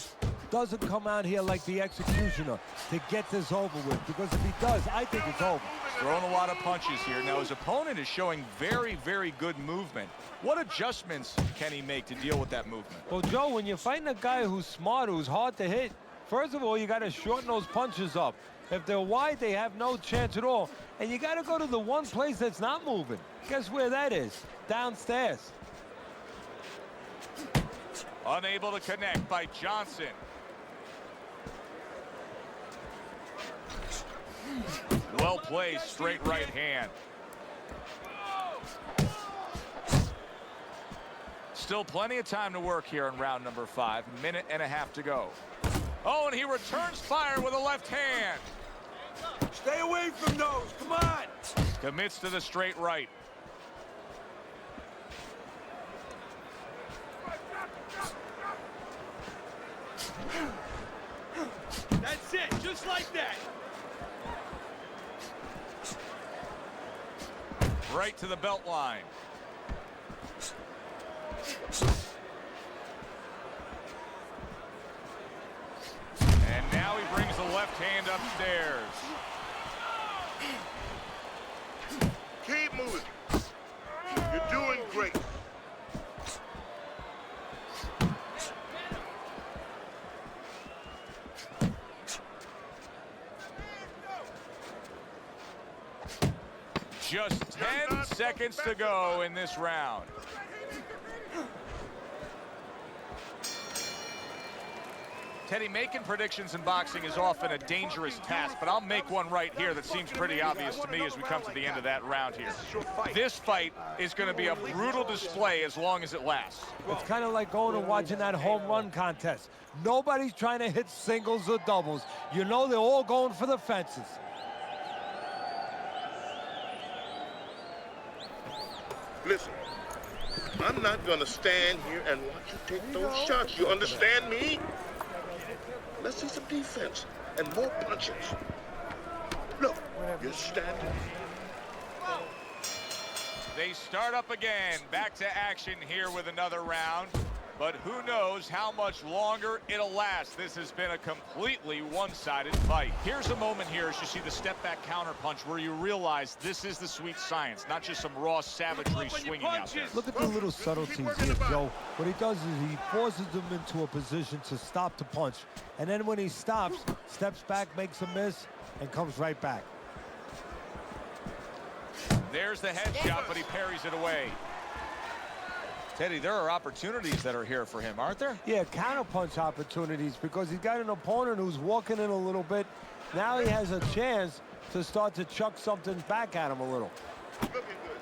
doesn't come out here like the executioner to get this over with, because if he does, I think it's over. Throwing a lot of punches here. Now his opponent is showing very, very good movement. What adjustments can he make to deal with that movement? Well, Joe, when you're fighting a guy who's smart, who's hard to hit, first of all, you got to shorten those punches up. If they're wide, they have no chance at all. And you got to go to the one place that's not moving. Guess where that is? Downstairs. Unable to connect by Johnson. Well placed, straight right hand. Still plenty of time to work here in round number 5. Minute and a half to go. Oh, and he returns fire with a left hand. Stay away from those. Come on. Commits to the straight right. That's it, just like that. Right to the belt line. And now he brings the left hand upstairs. Keep moving. You're doing great. Just 10 seconds to go in this round. Teddy, making predictions in boxing is often a dangerous task, but I'll make one right here that seems pretty obvious to me as we come to the end of that round here. This fight is going to be a brutal display as long as it lasts. It's kind of like going and watching that home run contest. Nobody's trying to hit singles or doubles. You know they're all going for the fences. Listen, I'm not gonna stand here and watch you take those shots. You understand me? Let's see some defense and more punches. Look, you're standing. They start up again. Back to action here with another round. But who knows how much longer it'll last. This has been a completely one-sided fight. Here's a moment here as you see the step-back counterpunch where you realize this is the sweet science, not just some raw savagery swinging out there. Look at the little subtleties here, Joe. What he does is he forces them into a position to stop the punch. And then when he stops, steps back, makes a miss, and comes right back. There's the headshot, but he parries it away. Teddy, there are opportunities that are here for him, aren't there? Yeah, counterpunch opportunities, because he's got an opponent who's walking in a little bit. Now he has a chance to start to chuck something back at him a little. Looking good.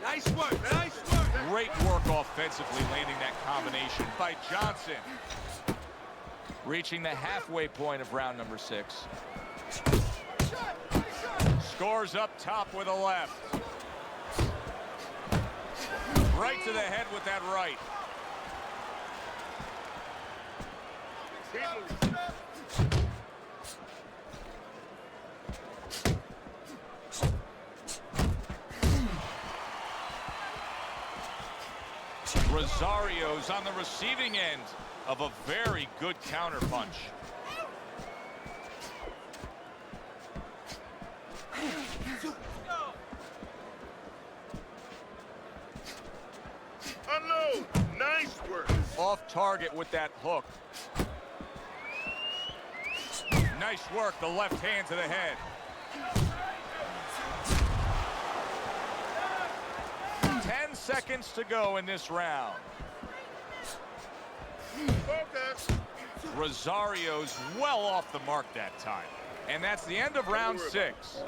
Nice work, nice work. Great work offensively, landing that combination by Johnson. Reaching the halfway point of round number 6. Scores up top with a left. Right to the head with that right. Rosario's on the receiving end of a very good counterpunch. Unload. Nice work. Off target with that hook. Nice work, the left hand to the head. Seconds to go in this round. Focus. Rosario's well off the mark that time. And that's the end of round 6.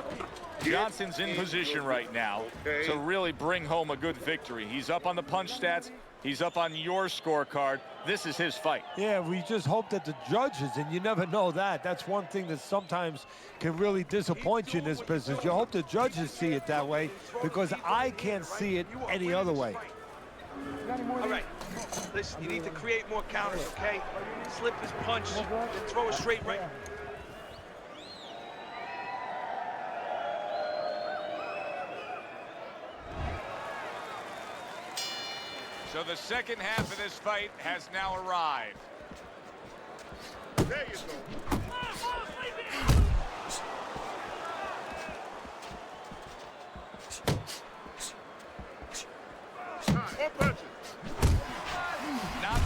Johnson's in position right now to really bring home a good victory. He's up on the punch stats. He's up on your scorecard. This is his fight. Yeah, we just hope that the judges, and you never know that. That's one thing that sometimes can really disappoint you in this business. You hope the judges see it that way, because I can't see it any other way. All right, listen, you need to create more counters, okay? Slip his punch, then throw a straight right. So the second half of this fight has now arrived. There you go. More punches. Not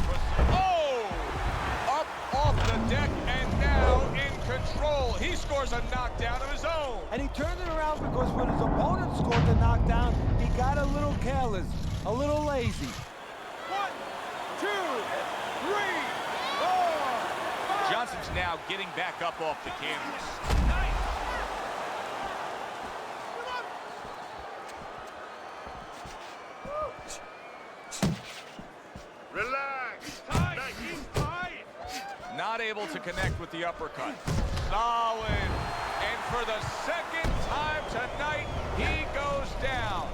up off the deck and now in control. He scores a knockdown of his own. And he turned it around because when his opponent scored the knockdown, he got a little careless, a little lazy. 1, 2, 3, 4. Johnson's now getting back up off the canvas. Relax. He's tight. Not able to connect with the uppercut. Solid. And for the second time tonight, he goes down.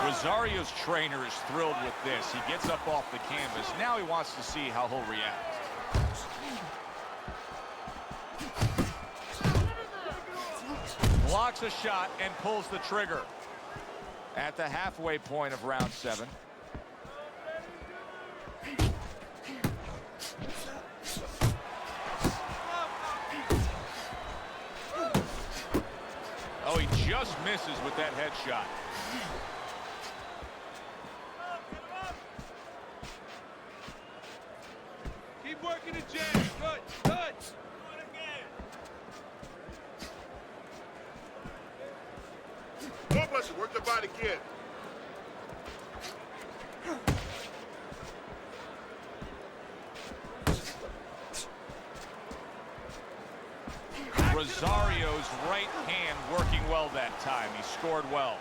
Rosario's trainer is thrilled with this. He gets up off the canvas. Now he wants to see how he'll react. Blocks a shot and pulls the trigger. At the halfway point of round 7. Oh, he just misses with that headshot. Keep working the jab. Good, good. More punches. Work the body, kid. Rosario's right hand working well that time. He scored well.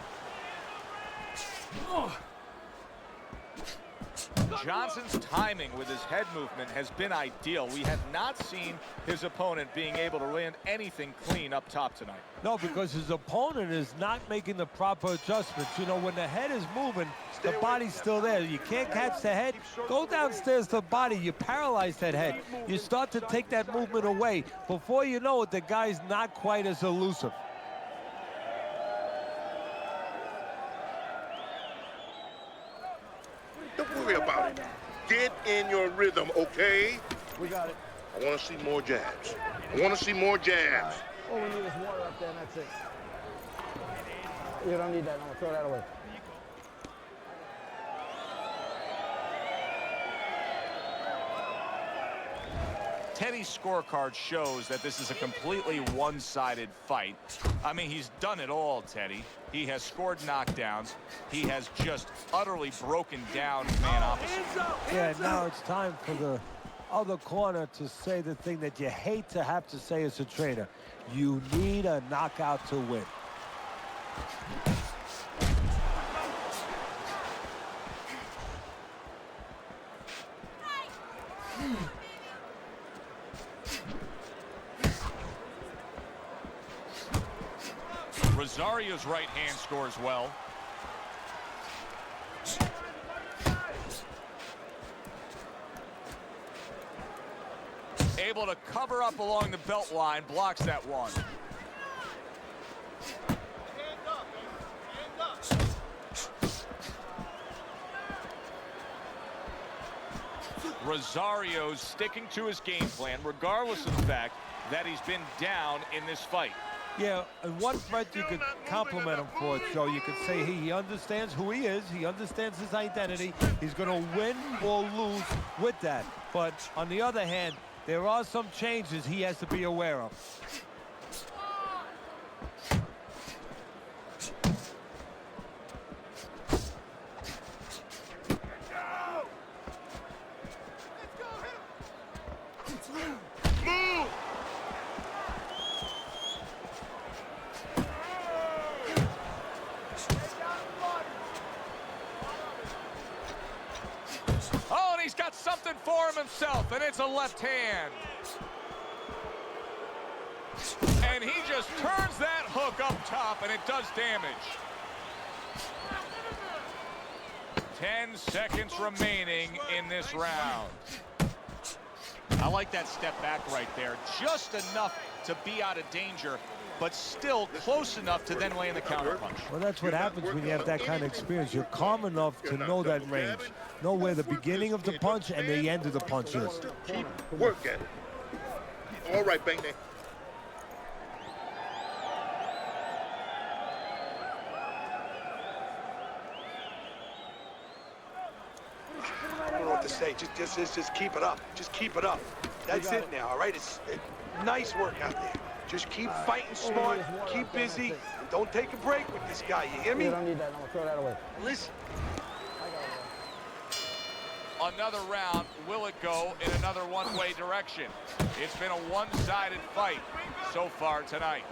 Johnson's timing with his head movement has been ideal. We have not seen his opponent being able to land anything clean up top tonight. No, because his opponent is not making the proper adjustments. You know, when the head is moving, the body's still there. You can't catch the head. Go downstairs to the body. You paralyze that head. You start to take that movement away. Before you know it, the guy's not quite as elusive. Don't worry about it. Get in your rhythm, okay? We got it. I want to see more jabs. I want to see more jabs. All we need is water up there, and that's it. You don't need that. No, throw that away. Teddy's scorecard shows that this is a completely one-sided fight. I mean, he's done it all, Teddy. He has scored knockdowns. He has just utterly broken down man opposite. Yeah, now it's time for the other corner to say the thing that you hate to have to say as a trainer. You need a knockout to win. Rosario's right hand scores well. Able to cover up along the belt line, blocks that one. Rosario's sticking to his game plan, regardless of the fact that he's been down in this fight. Yeah, and what Fred you could compliment him for, Joe, you could say he understands who he is, he understands his identity, he's going to win or lose with that. But on the other hand, there are some changes he has to be aware of. He's got something for him himself, and it's a left hand. And he just turns that hook up top, and it does damage. 10 seconds remaining in this round. I like that step back right there. Just enough to be out of danger, but still close enough to then land the counterpunch. Well, that's what happens when you have that kind of experience. You're calm enough to know that range, know where the beginning of the punch and the end of the punch is. Keep working. All right, Bang. I don't know what to say. Just keep it up. Just keep it up. That's it now, all right? It's nice work out there. Just keep fighting smart, keep busy, and don't take a break with this guy, you hear me? You don't need that, no, throw that away. Listen. Another round, will it go in another one-way direction? It's been a one-sided fight so far tonight.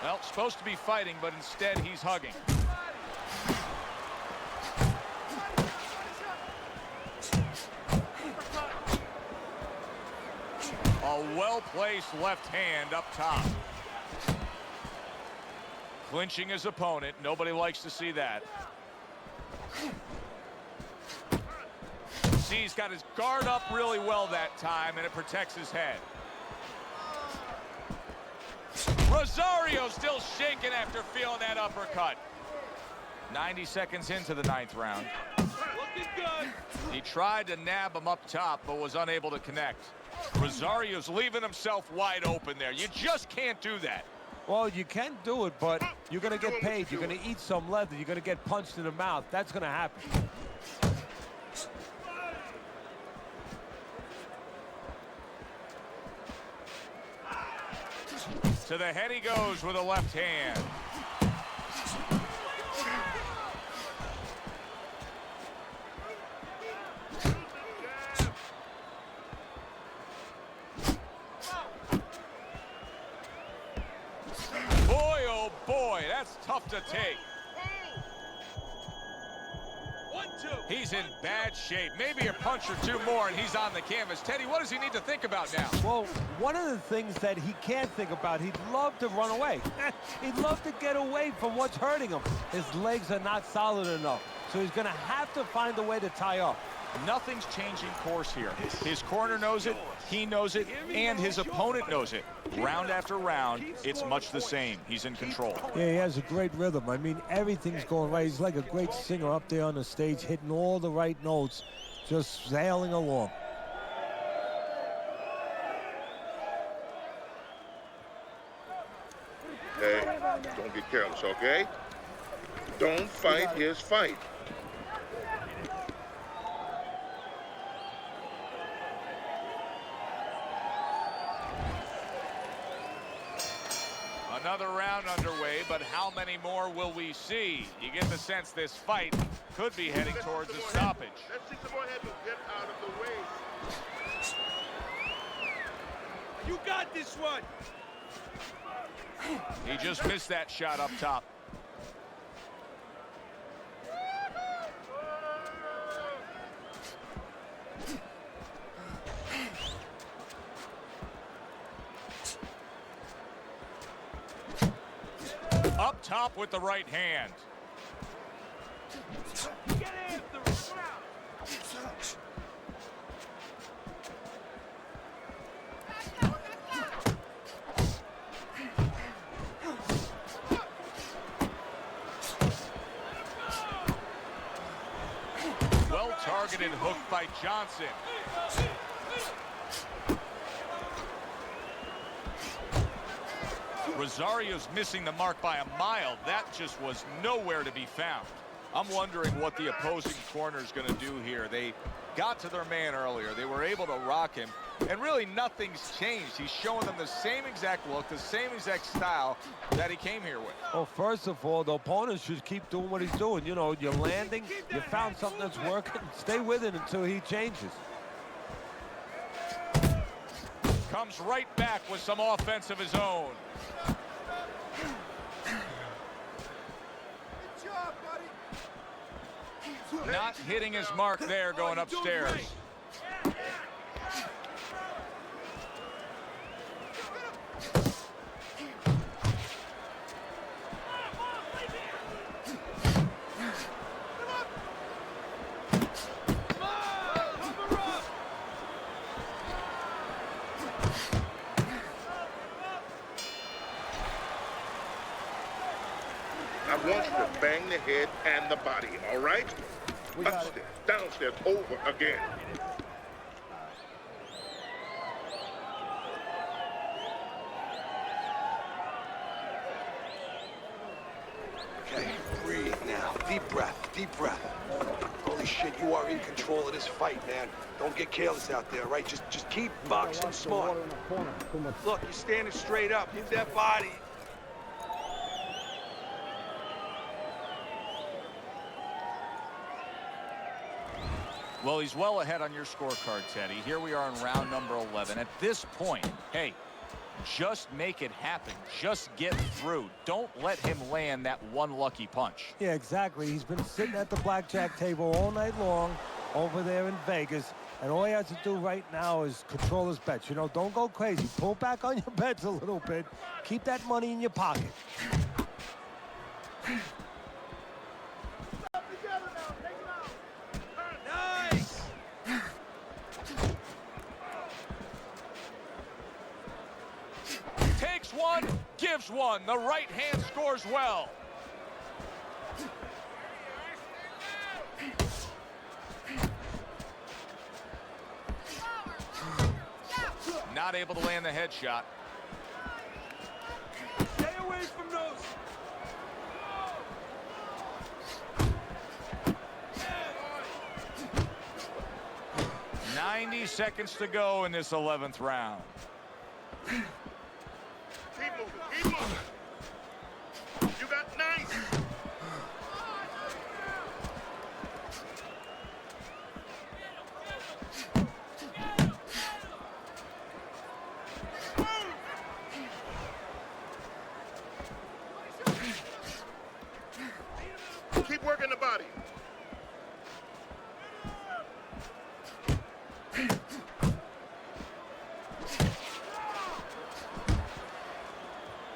Well, supposed to be fighting, but instead he's hugging. A well-placed left hand up top. Clinching his opponent. Nobody likes to see that. See, he's got his guard up really well that time, and it protects his head. Rosario still shaking after feeling that uppercut. 90 seconds into the 9th round. Looking good. He tried to nab him up top, but was unable to connect. Rosario's leaving himself wide open there. You just can't do that. Well, you can do it, but you're going to get paid. You're going to eat some leather. You're going to get punched in the mouth. That's going to happen. To the head he goes with a left hand. Boy, oh boy, that's tough to take. 1-2. He's in bad shape. Maybe a punch or two more, and he's on the canvas. Teddy, what does he need to think about now? Well, one of the things that he can't think about, he'd love to run away. He'd love to get away from what's hurting him. His legs are not solid enough, so he's going to have to find a way to tie up. Nothing's changing course here. His corner knows it, he knows it, and his opponent knows it. Round after round, it's much the same. He's in control. Yeah, he has a great rhythm. I mean, everything's going right. He's like a great singer up there on the stage, hitting all the right notes, just sailing along. Hey, don't get careless, okay? Don't fight his fight. Another round underway, but how many more will we see? You get the sense this fight could be heading towards a stoppage. Let's see some more head to get out of the way. You got this one. He just missed that shot up top. Up top with the right hand. Get after him. Well-targeted hook by Johnson. Rosario's missing the mark by a mile. That just was nowhere to be found. I'm wondering what the opposing corner is going to do here. They got to their man earlier. They were able to rock him, and really nothing's changed. He's showing them the same exact look, the same exact style that he came here with. Well, first of all, the opponent should keep doing what he's doing. You know, you're landing, you found something that's working, stay with it until he changes. Comes right back with some offense of his own. Not hitting his mark there, going upstairs. I want you to bang the head and the body, all right? Upstairs, downstairs, over again. Okay, breathe now. Deep breath, deep breath. Holy shit, you are in control of this fight, man. Don't get careless out there, right? Just keep boxing smart. Look, you're standing straight up. Move that body. Well, he's well ahead on your scorecard, Teddy. Here we are in round number 11. At this point, hey, just make it happen. Just get through. Don't let him land that one lucky punch. Yeah, exactly. He's been sitting at the blackjack table all night long over there in Vegas, and all he has to do right now is control his bets. You know, don't go crazy. Pull back on your bets a little bit. Keep that money in your pocket. Takes one, gives one. The right hand scores well. Not able to land the headshot. Stay away from those. 90 seconds to go in this 11th round. Keep moving, keep moving. You got nice. Keep working the body.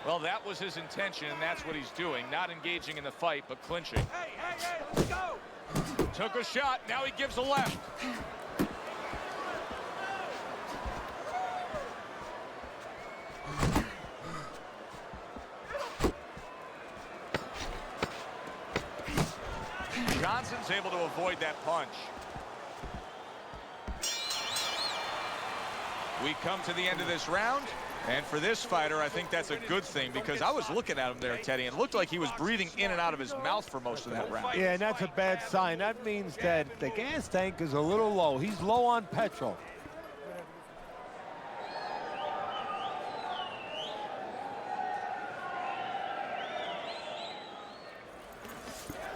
Well, that was his intention, and that's what he's doing. Not engaging in the fight, but clinching. Hey, let's go. Took a shot. Now he gives a left. Johnson's able to avoid that punch. We come to the end of this round. And for this fighter, I think that's a good thing, because I was looking at him there, Teddy, and it looked like he was breathing in and out of his mouth for most of that round. Yeah, and that's a bad sign. That means that the gas tank is a little low. He's low on petrol.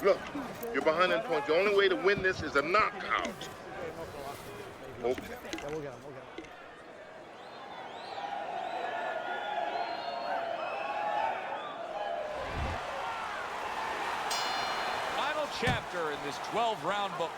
Look, you're behind in points. The only way to win this is a knockout. Okay. chapter in this 12-round book.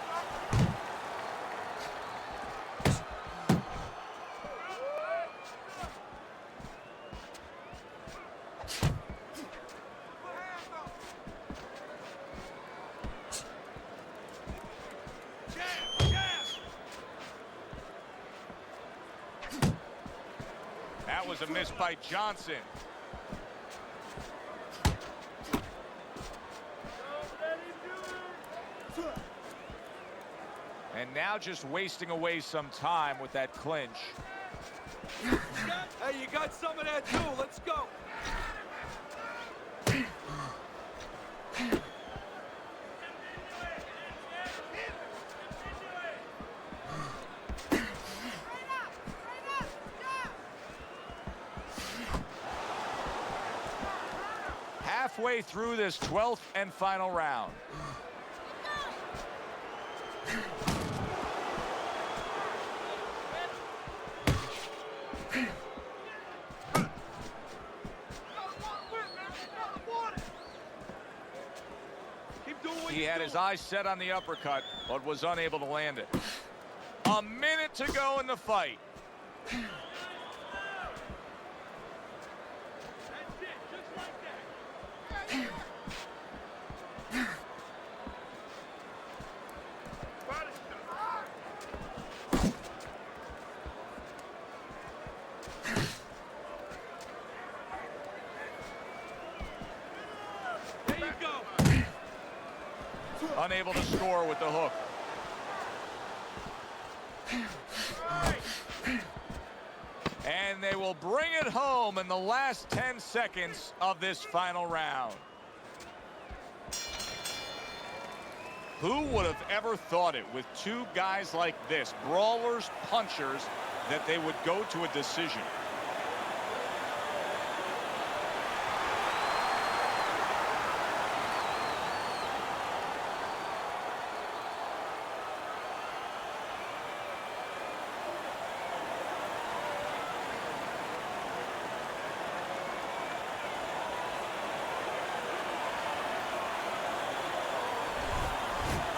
That was a miss by Johnson. And now just wasting away some time with that clinch. Hey, you got some of that too. Let's go. Halfway through this 12th and final round. He had his eyes set on the uppercut, but was unable to land it. A minute to go in the fight. There you go. Unable to score with the hook. And they will bring it home in the last 10 seconds of this final round. Who would have ever thought it with two guys like this, brawlers, punchers, that they would go to a decision?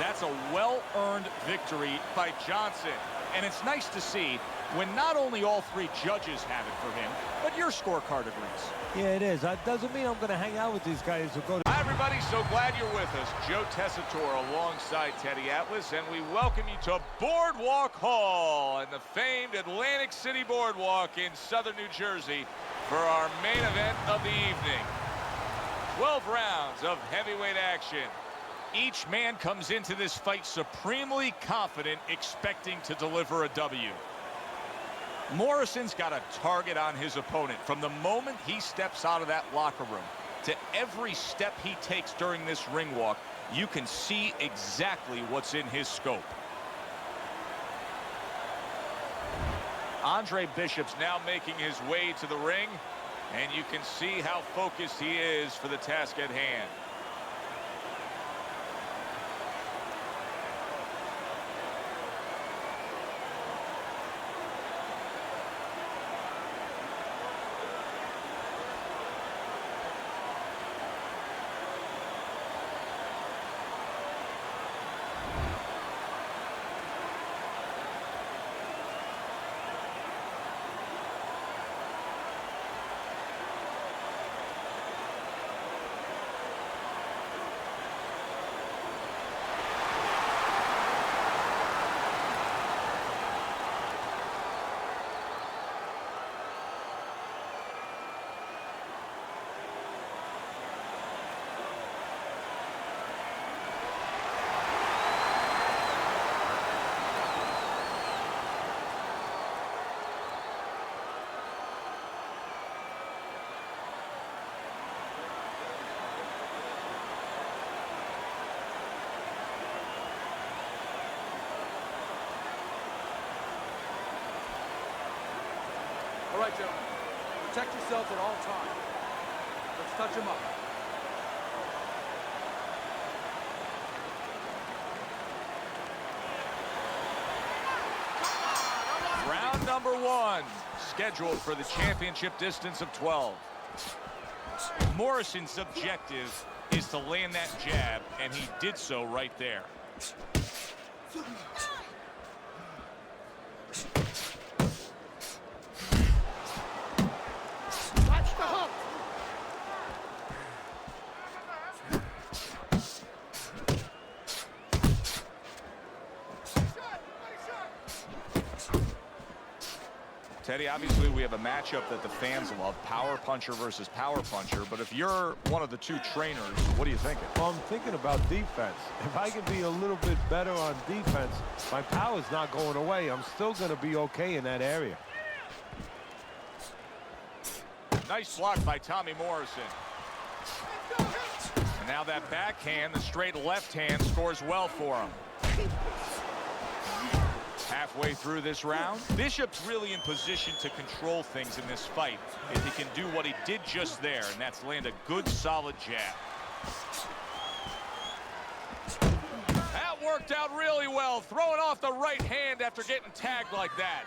That's a well-earned victory by Johnson. And it's nice to see when not only all three judges have it for him, but your scorecard agrees. Yeah, it is. That doesn't mean I'm going to hang out with these guys who go to... Hi, everybody. So glad you're with us. Joe Tessitore alongside Teddy Atlas, and we welcome you to Boardwalk Hall and the famed Atlantic City Boardwalk in southern New Jersey for our main event of the evening. 12 rounds of heavyweight action. Each man comes into this fight supremely confident, expecting to deliver a W. Morrison's got a target on his opponent from the moment he steps out of that locker room to every step he takes during this ring walk. You can see exactly what's in his scope. Andre Bishop's now making his way to the ring, and you can see how focused he is for the task at hand. All right, gentlemen. Protect yourselves at all times. Let's touch them up. Round number one, scheduled for the championship distance of 12. Morrison's objective is to land that jab, and he did so right there. Watch the hook. Teddy, obviously we have a matchup that the fans love, power puncher versus power puncher, but if you're one of the two trainers, what are you thinking? Well, I'm thinking about defense. If I can be a little bit better on defense, my power's not going away. I'm still going to be okay in that area. Nice block by Tommy Morrison. And now that backhand, the straight left hand, scores well for him. Halfway through this round, Bishop's really in position to control things in this fight if he can do what he did just there, and that's land a good, solid jab. That worked out really well, throwing off the right hand after getting tagged like that.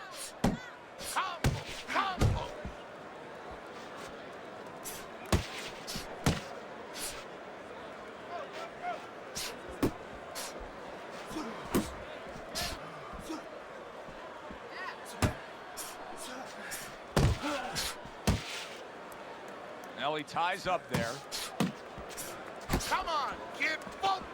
Now he ties up there. Come on, kid, focus.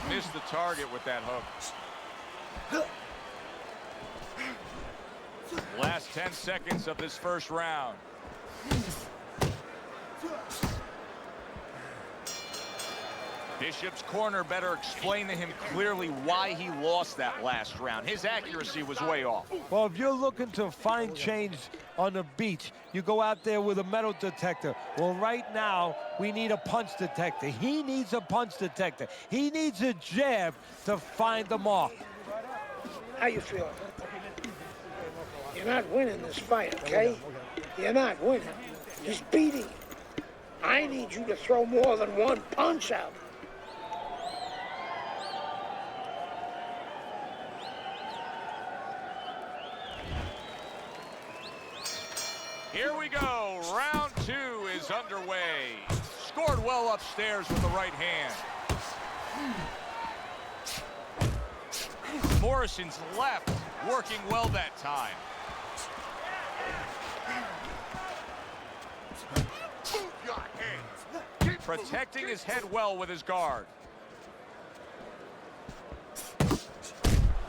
Missed the target with that hook. Last 10 seconds of this first round. Bishop's corner better explain to him clearly why he lost that last round. His accuracy was way off. Well, if you're looking to find change on the beach, you go out there with a metal detector. Well, right now, we need a punch detector. He needs a punch detector. He needs a jab to find the mark. How you feeling? You're not winning this fight, okay? You're not winning. He's beating you. I need you to throw more than one punch out. Here we go. Round 2 is underway. Scored well upstairs with the right hand. Morrison's left working well that time. Move your hands. Protecting his head well with his guard.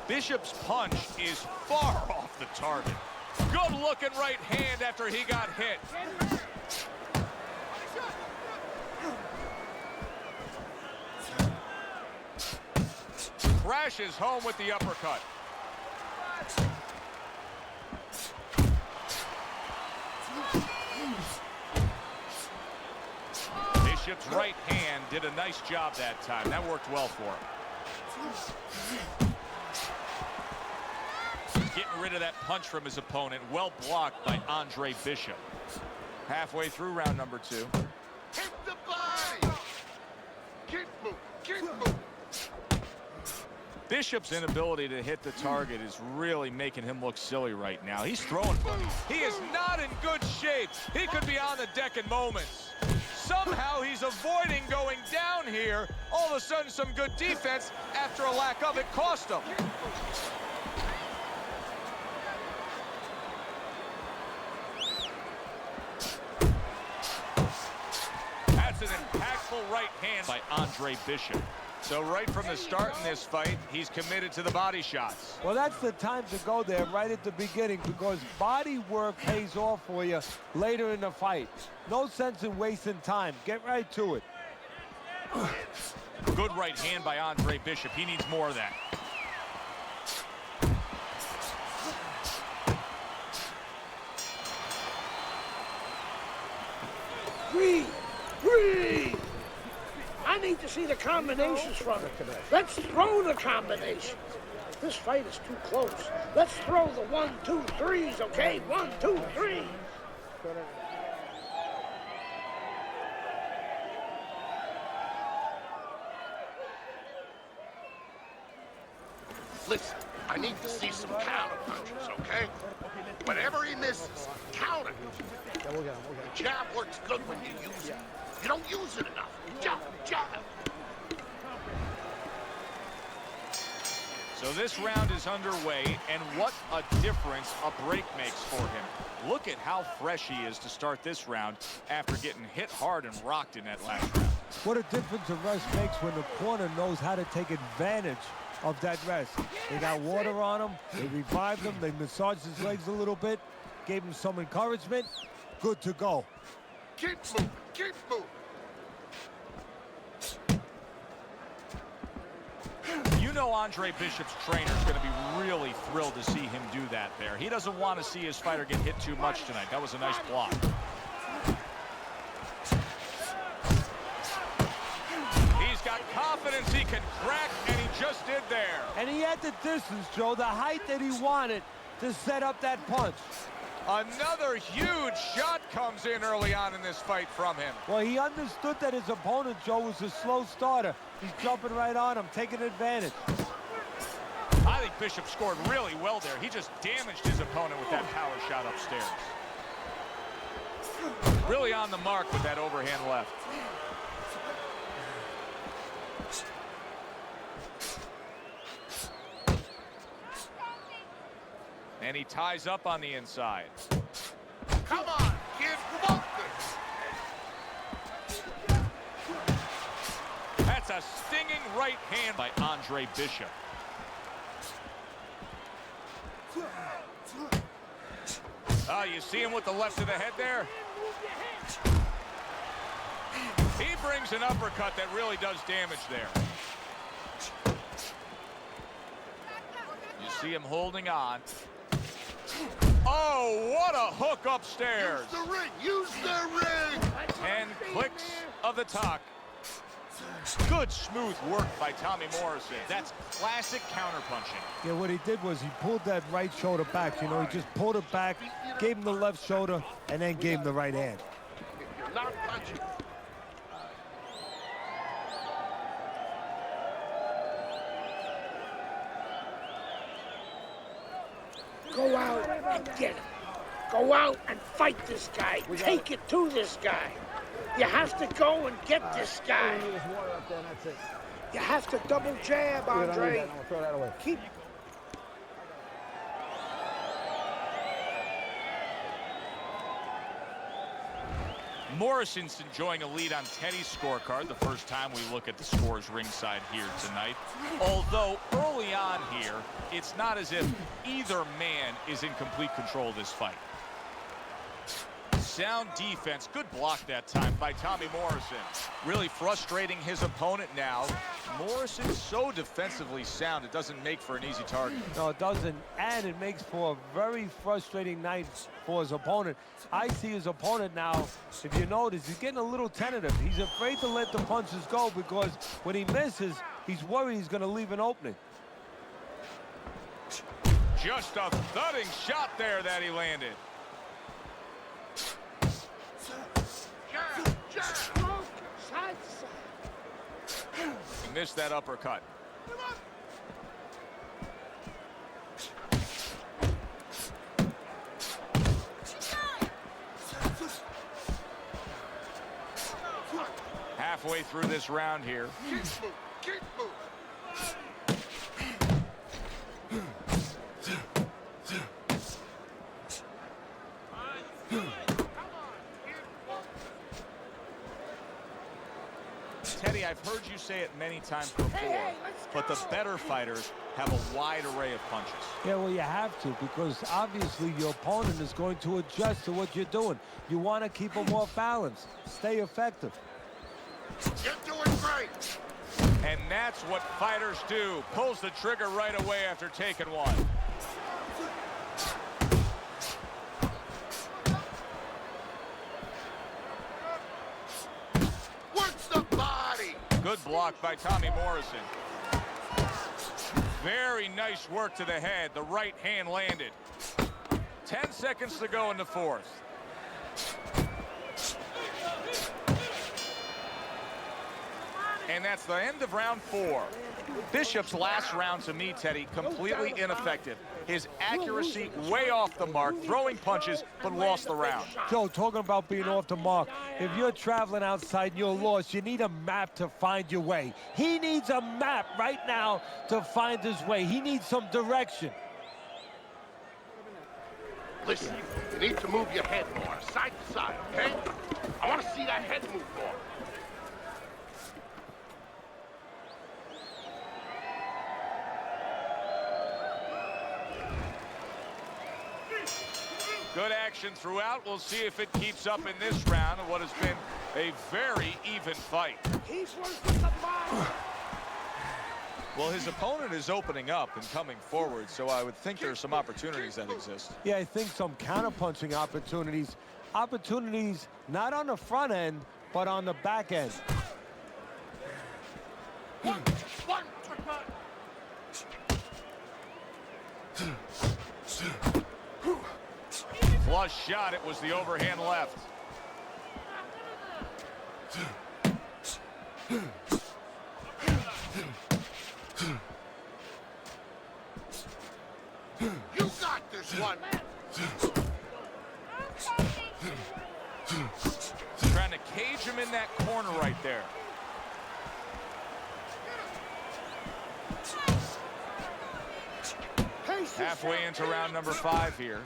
Bishop's punch is far off the target. Good looking right hand after he got hit. Crashes home with the uppercut. Bishop's right hand did a nice job that time. That worked well for him. Getting rid of that punch from his opponent. Well blocked by Andre Bishop. Halfway through round number 2. Hit the body. Keep moving. Keep moving. Bishop's inability to hit the target is really making him look silly right now. He's throwing, but he is not in good shape. He could be on the deck in moments. Somehow he's avoiding going down here. All of a sudden, some good defense after a lack of it cost him. That's an impactful right hand by Andre Bishop. So right from the start in this fight, he's committed to the body shots. Well, that's the time to go there right at the beginning because body work pays off for you later in the fight. No sense in wasting time. Get right to it. Good right hand by Andre Bishop. He needs more of that. Breathe. Breathe. I need to see the combinations from it. Let's throw the combinations. This fight is too close. Let's throw the 1, 2, 3s, okay? 1, 2, 3. Listen, I need to see some counter punches, okay? Whatever he misses, counter. The jab works good when you use it. You don't use it enough. Jab, jab. So this round is underway, and what a difference a break makes for him. Look at how fresh he is to start this round after getting hit hard and rocked in that last round. What a difference a rest makes when the corner knows how to take advantage of that rest. They got water on him, they revived him, they massaged his legs a little bit, gave him some encouragement. Good to go. Keep moving, keep moving. You know Andre Bishop's trainer is going to be really thrilled to see him do that there. He doesn't want to see his fighter get hit too much tonight. That was a nice block. He's got confidence he can crack, and he just did there. And he had the distance, Joe, the height that he wanted to set up that punch. Another huge shot comes in early on in this fight from him. Well, he understood that his opponent, Joe, was a slow starter. He's jumping right on him, taking advantage. I think Bishop scored really well there. He just damaged his opponent with that power shot upstairs. Really on the mark with that overhand left. And he ties up on the inside. Come on, kid, promote this. That's a stinging right hand by Andre Bishop. Oh, you see him with the left to the head there? He brings an uppercut that really does damage there. You see him holding on. Oh, what a hook upstairs. Use the ring, use the ring. 10 clicks of the talk. Good smooth work by Tommy Morrison. That's classic counterpunching. Yeah, what he did was he pulled that right shoulder back. You know, he just pulled it back, gave him the left shoulder, and then gave him the right hand. If you're not punching, Go out and get him. Go out and fight this guy. Take it to this guy. You have to go and get this guy. You have to double jab, Andre. Keep. Morrison's enjoying a lead on Teddy's scorecard the first time we look at the scores ringside here tonight. Although early on here, it's not as if either man is in complete control of this fight. Sound defense, good block that time by Tommy Morrison. Really frustrating his opponent now. Morrison's so defensively sound, it doesn't make for an easy target. No, it doesn't, and it makes for a very frustrating night for his opponent. I see his opponent now, if you notice, he's getting a little tentative. He's afraid to let the punches go because when he misses, he's worried he's going to leave an opening. Just a thudding shot there that he landed. Side to side. He missed that uppercut. Halfway through this round here. keep moving, keep moving. Teddy, I've heard you say it many times before, but the better fighters have a wide array of punches. Yeah, well, you have to, because obviously your opponent is going to adjust to what you're doing. You want to keep them off balance. Stay effective. You're doing great. And that's what fighters do. Pulls the trigger right away after taking one. Works the body. Good block by Tommy Morrison. Very nice work to the head. The right hand landed. 10 seconds to go in the fourth. And that's the end of round 4. Bishop's last round, to me, Teddy, completely ineffective. His accuracy way off the mark, throwing punches, but lost the round. Joe, talking about being off the mark, if you're traveling outside and you're lost, you need a map to find your way. He needs a map right now to find his way. He needs some direction. Listen, you need to move your head more, side to side, okay? I want to see that head move more. Good action throughout. We'll see if it keeps up in this round of what has been a very even fight. He's working the body. Well, his opponent is opening up and coming forward, so I would think there's some opportunities that exist. Yeah, I think some counterpunching opportunities. Opportunities not on the front end, but on the back end. One. Flush shot. It was the overhand left. You got this one. Trying to cage him in that corner right there. Halfway into round number 5 here.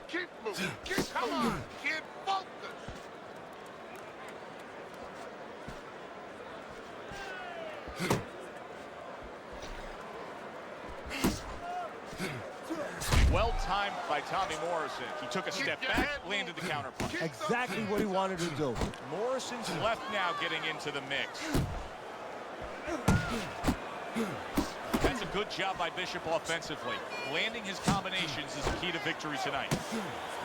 Keep moving. Come on. Keep focused. Well timed by Tommy Morrison. He took a step back, landed the counterpunch. Exactly what he wanted to do. Morrison's left now getting into the mix. That's a good job by Bishop offensively. Landing his combinations is the key to victory tonight.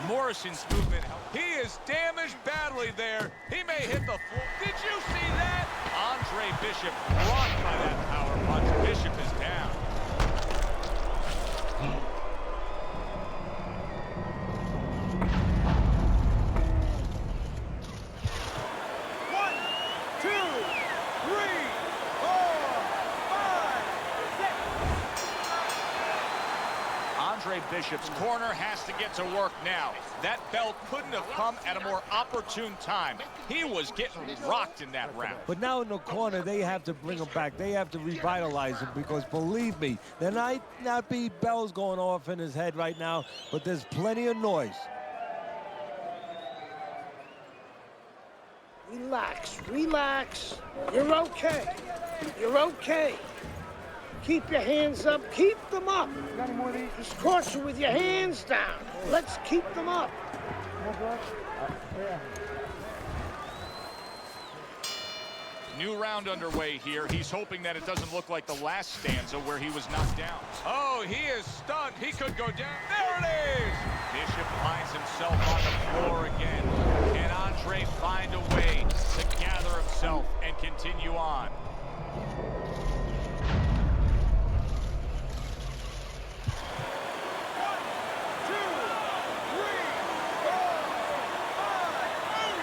Morrison's movement. He is damaged badly there. He may hit the floor. Did you see that? Andre Bishop rocked by that power punch. Bishop is down. Andre Bishop's corner has to get to work now. That bell couldn't have come at a more opportune time. He was getting rocked in that round. But now in the corner, they have to bring him back. They have to revitalize him because, believe me, there might not be bells going off in his head right now, but there's plenty of noise. Relax, relax. You're okay. You're okay. Keep your hands up. Keep them up. He's caught you with your hands down. Let's keep them up. New round underway here. He's hoping that it doesn't look like the last stanza where he was knocked down. Oh, he is stunned. He could go down. There it is! Bishop finds himself on the floor again. Can Andre find a way to gather himself and continue on?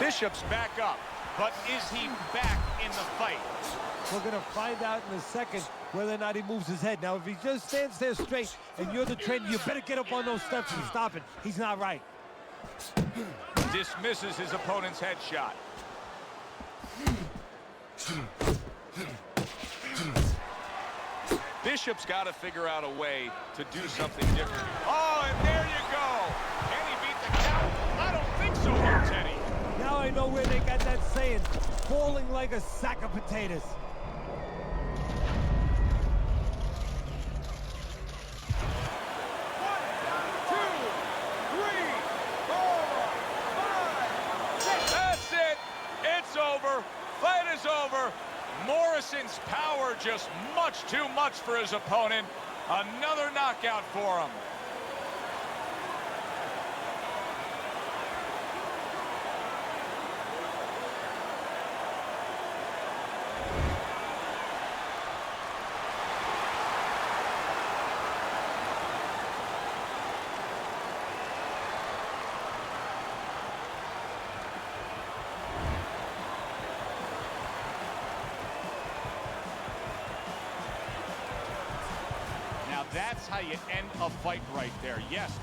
Bishop's back up, but is he back in the fight? We're going to find out in a second whether or not he moves his head. Now, if he just stands there straight and you're the trainer, you better get up on those steps and stop it. He's not right. Dismisses his opponent's headshot. Bishop's got to figure out a way to do something different. Oh, and there you go. Can he beat the count? I don't think so here, Teddy. Now I know where they got that saying, falling like a sack of potatoes. That's it. It's over. Fight is over. Morrison's power just much too much for his opponent. Another knockout for him. That's how you end a fight right there. Yes,